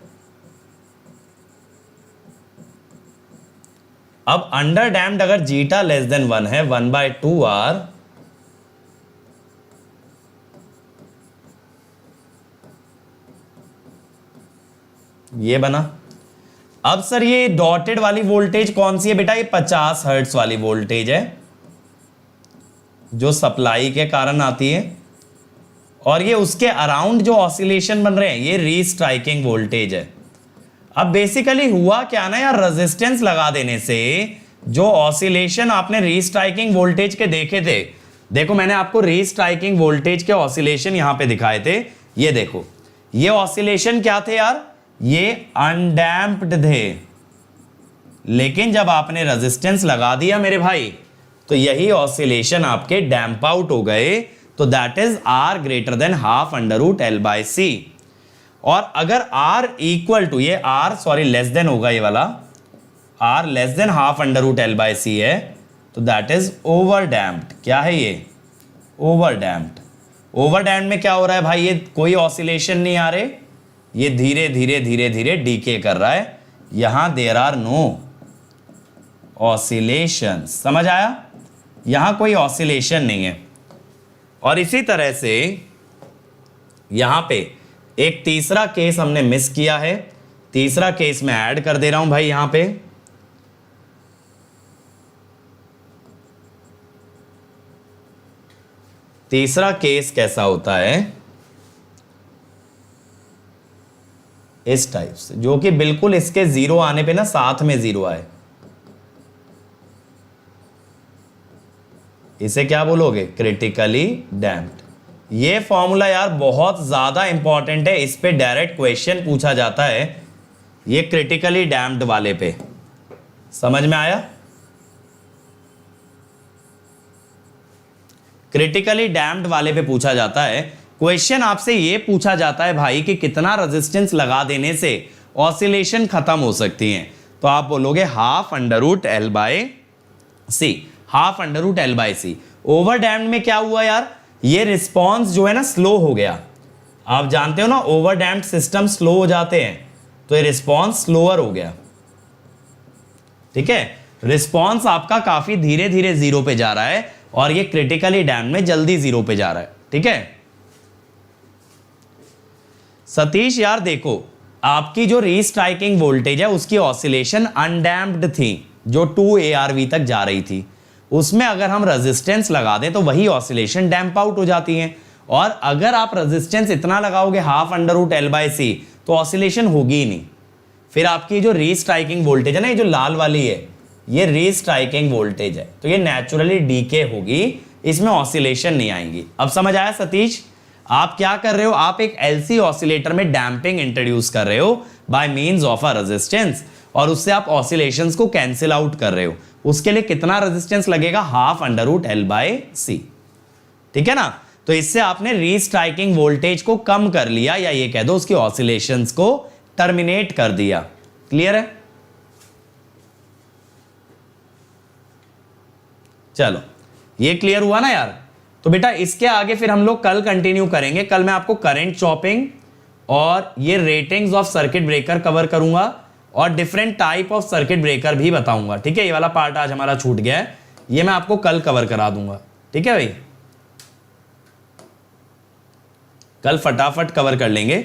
अब अंडर डैम्प्ड अगर जीटा लेस देन 1 है, 1/2R ये बना। अब सर ये डॉटेड वाली वोल्टेज कौन सी है बेटा, ये 50 हर्ट्ज वाली वोल्टेज है जो सप्लाई के कारण आती है, और ये उसके अराउंड जो ऑसिलेशन बन रहे हैं ये रीस्ट्राइकिंग वोल्टेज है। अब बेसिकली हुआ क्या ना यार, रेजिस्टेंस लगा देने से जो ऑसिलेशन आपने रीस्ट्राइकिंग वोल्टेज के देखे थे, देखो मैंने आपको रीस्ट्राइकिंग वोल्टेज के ऑसिलेशन यहां पे दिखाए थे, ये देखो ये ऑसिलेशन क्या थे यार, ये अनडैम्प्ड थे। लेकिन जब आपने रेजिस्टेंस लगा दिया मेरे भाई, तो यही ऑसिलेशन आपके डैम्प आउट हो गए। तो that is R greater than half √L/C। और अगर R इक्वल टू, ये R सॉरी लेस देन होगा, ये वाला R less than half √L/C है, तो दैट इज ओवर डैम्प्ड। क्या है ये, ओवर डैम्प्ड। ओवर डैम्प्ड में क्या हो रहा है भाई, ये कोई ऑसिलेशन नहीं आ रहे, ये धीरे धीरे धीरे धीरे डीके कर रहा है। यहां देयर आर नो ऑसिलेशन, समझ आया, यहां कोई ऑसिलेशन नहीं है। और इसी तरह से यहां पे एक तीसरा केस हमने मिस किया है, तीसरा केस मैं ऐड कर दे रहा हूं भाई यहां पे। तीसरा केस कैसा होता है, इस टाइप से, जो कि बिल्कुल इसके जीरो आने पे ना साथ में जीरो आए। इसे क्या बोलोगे, क्रिटिकली डैम्प्ड। ये फॉर्मूला यार बहुत ज्यादा इंपॉर्टेंट है, इस पे डायरेक्ट क्वेश्चन पूछा जाता है, ये क्रिटिकली डैम्प्ड वाले पे। समझ में आया, क्रिटिकली डैम्प्ड वाले पे पूछा जाता है क्वेश्चन। आपसे ये पूछा जाता है भाई कि कितना रेजिस्टेंस लगा देने से ऑसिलेशन खत्म हो सकती हैं, तो आप बोलोगे half √L/C, half √L/C। Over damped में क्या हुआ यार, ये रिस्पॉन्स जो है ना स्लो हो गया। आप जानते हो ना ओवर डैम्प्ड सिस्टम स्लो हो जाते हैं, तो ये रिस्पॉन्स स्लोअर हो गया। ठीक है, रिस्पॉन्स आपका काफी धीरे धीरे जीरो पे जा रहा है, और ये क्रिटिकली डैम्प्ड में जल्दी जीरो पे जा रहा है। ठीक है सतीश यार, देखो आपकी जो रीस्ट्राइकिंग वोल्टेज है उसकी ऑसिलेशन अनडैम्प्ड थी, जो 2 ARV तक जा रही थी। उसमें अगर हम रेजिस्टेंस लगा दें तो वही ऑसिलेशन डैम्प आउट हो जाती हैं, और अगर आप रेजिस्टेंस इतना लगाओगे half under root L by C तो ऑसिलेशन होगी ही नहीं। फिर आपकी जो रीस्ट्राइकिंग वोल्टेज है ना, ये जो लाल वाली है, ये रीस्ट्राइकिंग वोल्टेज है, तो ये नेचुरली डीके होगी, इसमें ऑसिलेशन नहीं आएंगी। अब समझ आया सतीश? आप क्या कर रहे हो, आप एक एलसी ऑसिलेटर में डैम्पिंग इंट्रोड्यूस कर रहे हो by means of a resistance, और उससे आप ऑसिलेशंस को कैंसिल आउट कर रहे हो। उसके लिए कितना रेजिस्टेंस लगेगा, half under root L by C, ठीक है ना। तो इससे आपने रीस्ट्राइकिंग वोल्टेज को कम कर लिया, या ये कह दो उसकी ऑसिलेशंस को टर्मिनेट कर दिया। क्लियर है? चलो ये क्लियर हुआ ना यार। तो बेटा इसके आगे फिर हम लोग कल कंटिन्यू करेंगे। कल मैं आपको करंट चॉपिंग और ये ratings of circuit breaker cover करूंगा और different type of circuit breaker भी बताऊंगा। ठीक है, ये वाला पार्ट आज हमारा छूट गया है, ये मैं आपको कल कवर करा दूंगा। ठीक है भाई, कल फटाफट कवर कर लेंगे।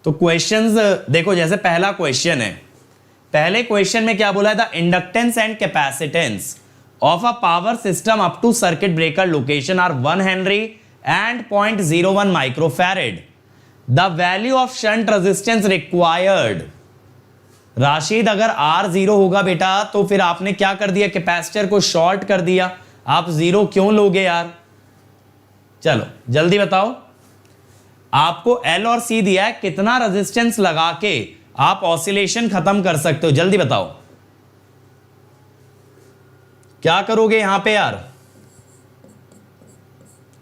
तो क्वेश्चंस देखो, जैसे पहला क्वेश्चन है, पहले क्वेश्चन में क्या बोला था, inductance and capacitance of a power system up to circuit breaker location are 1 Henry and 0.01 microfarad. The value of shunt resistance required. Rashid अगर R0 होगा बेटा तो फिर आपने क्या कर दिया, कैपेसिटर को शॉर्ट कर दिया। आप 0 क्यों लोगे यार? चलो जल्दी बताओ। आपको L और C दिया है, कितना रेजिस्टेंस लगा के आप ऑसिलेशन खत्म कर सकते हो, जल्दी बताओ। क्या करोगे यहां पे यार?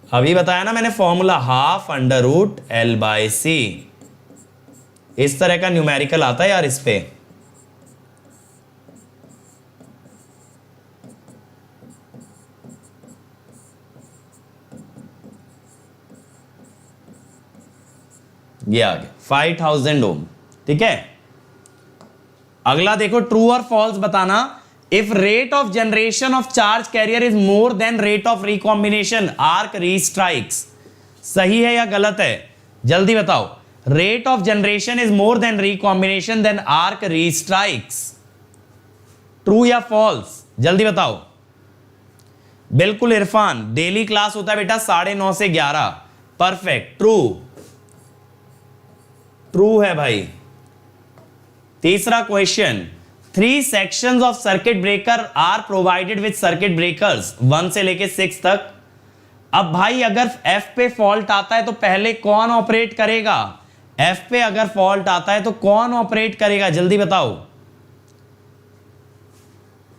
अभी बताया ना मैंने formula, half under root L by C. इस तरह का न्यूमेरिकल आता है यार इस पे। ये आ गया 5000 ओम। ठीक है, अगला देखो, ट्रू और फॉल्स बताना। If rate of generation of charge carrier is more than rate of recombination, arc restrikes. सही है या गलत है? जल्दी बताओ। Rate of generation is more than recombination, then arc restrikes. True या false? जल्दी बताओ। बिल्कुल इरफान, डेली क्लास होता है बेटा 9:30 से 11। परफेक्ट, ट्रू, ट्रू है भाई। तीसरा question, 3 sections of circuit breaker are provided with circuit breakers 1 से लेके 6 तक। अब भाई अगर F पे फॉल्ट आता है तो पहले कौन ऑपरेट करेगा? F पे अगर फॉल्ट आता है तो कौन ऑपरेट करेगा, जल्दी बताओ।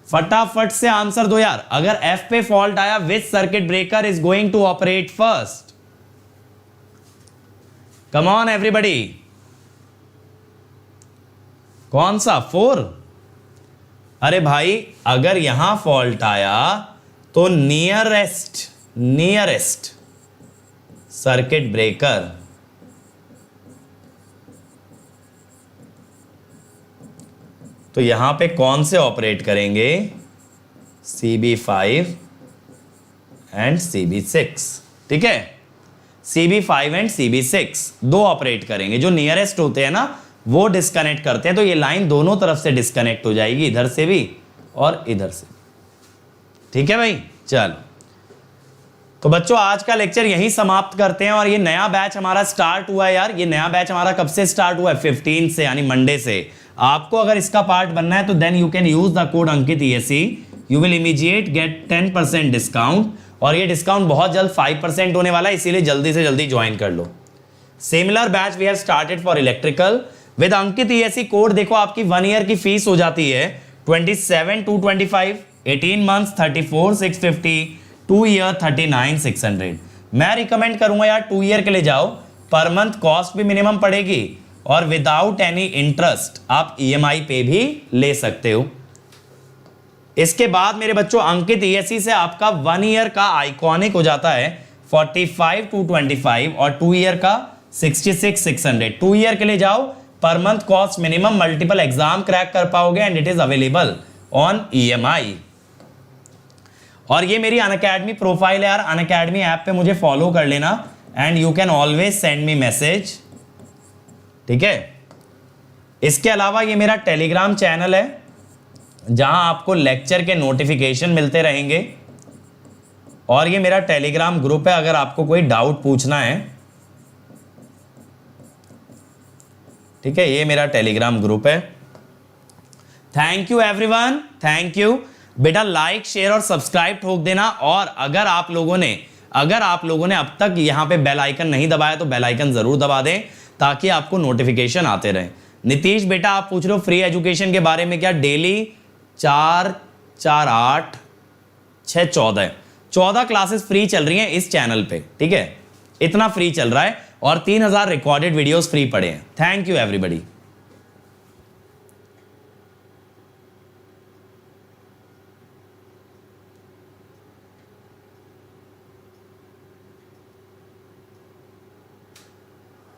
फटाफट से आंसर दो यार। अगर F पे फॉल्ट आया, which circuit breaker is going to operate first? Come on everybody, कौन सा? 4? अरे भाई अगर यहां फॉल्ट आया तो नियरेस्ट सर्किट ब्रेकर तो यहां पे कौन से ऑपरेट करेंगे? CB5 and CB6। ठीक है, CB5 एंड CB6 दो ऑपरेट करेंगे। जो नियरेस्ट होते हैं ना वो डिस्कनेक्ट करते हैं, तो ये लाइन दोनों तरफ से डिस्कनेक्ट हो जाएगी, इधर से भी और इधर से। ठीक है भाई, चलो तो बच्चों आज का लेक्चर यहीं समाप्त करते हैं। और ये नया बैच हमारा स्टार्ट हुआ है यार। ये नया बैच हमारा कब से स्टार्ट हुआ है? 15 से, यानी मंडे से। आपको अगर इसका पार्ट बनना है तो then you can use the code Ankit ESE, you will immediate get 10% discount. और ये डिस्काउंट बहुत जल्द 5% होने वाला है, इसीलिए जल्दी से जल्दी ज्वाइन कर लो। Similar batch we have started for electrical with Ankit ESE code. देखो आपकी 1 ईयर की फीस हो जाती है 27,225, 18 मंथ्स 34,650, 2 ईयर 39,600। मैं रिकमेंड करूंगा यार 2 ईयर के लिए जाओ, पर मंथ कॉस्ट भी मिनिमम पड़ेगी और विदाउट एनी इंटरेस्ट आप EMI पे भी ले सकते हो। इसके बाद मेरे बच्चों अंकित ESE से आपका 1 ईयर का आइकॉनिक हो जाता है 45,225 और 2 ईयर का 66,600। 2 ईयर के लिए जाओ, per month cost minimum, multiple exam crack कर पाओगे and it is available on EMI। और ये मेरी अनअकैडमी प्रोफाइल है यार, अनअकैडमी ऐप पे मुझे फॉलो कर लेना and you can always send me message. ठीक है, इसके अलावा ये मेरा टेलीग्राम चैनल है जहां आपको लेक्चर के नोटिफिकेशन मिलते रहेंगे और ये मेरा टेलीग्राम ग्रुप है, अगर आपको कोई डाउट पूछना है, ठीक है, ये मेरा टेलीग्राम ग्रुप है। Thank you everyone, thank you बेटा। लाइक शेयर और सब्सक्राइब ठोक देना। और अगर आप लोगों ने अब तक यहां पे बेल आइकन नहीं दबाया तो बेल आइकन जरूर दबा दें ताकि आपको नोटिफिकेशन आते रहे। नीतीश बेटा आप पूछ रहे हो फ्री एजुकेशन के बारे में, क्या डेली 4 4 8 6 14 क्लासेस फ्री चल रही हैं इस चैनल पे, ठीक है, इतना फ्री चल रहा है और 3000 रिकॉर्डेड वीडियोस फ्री पड़े हैं। Thank you everybody.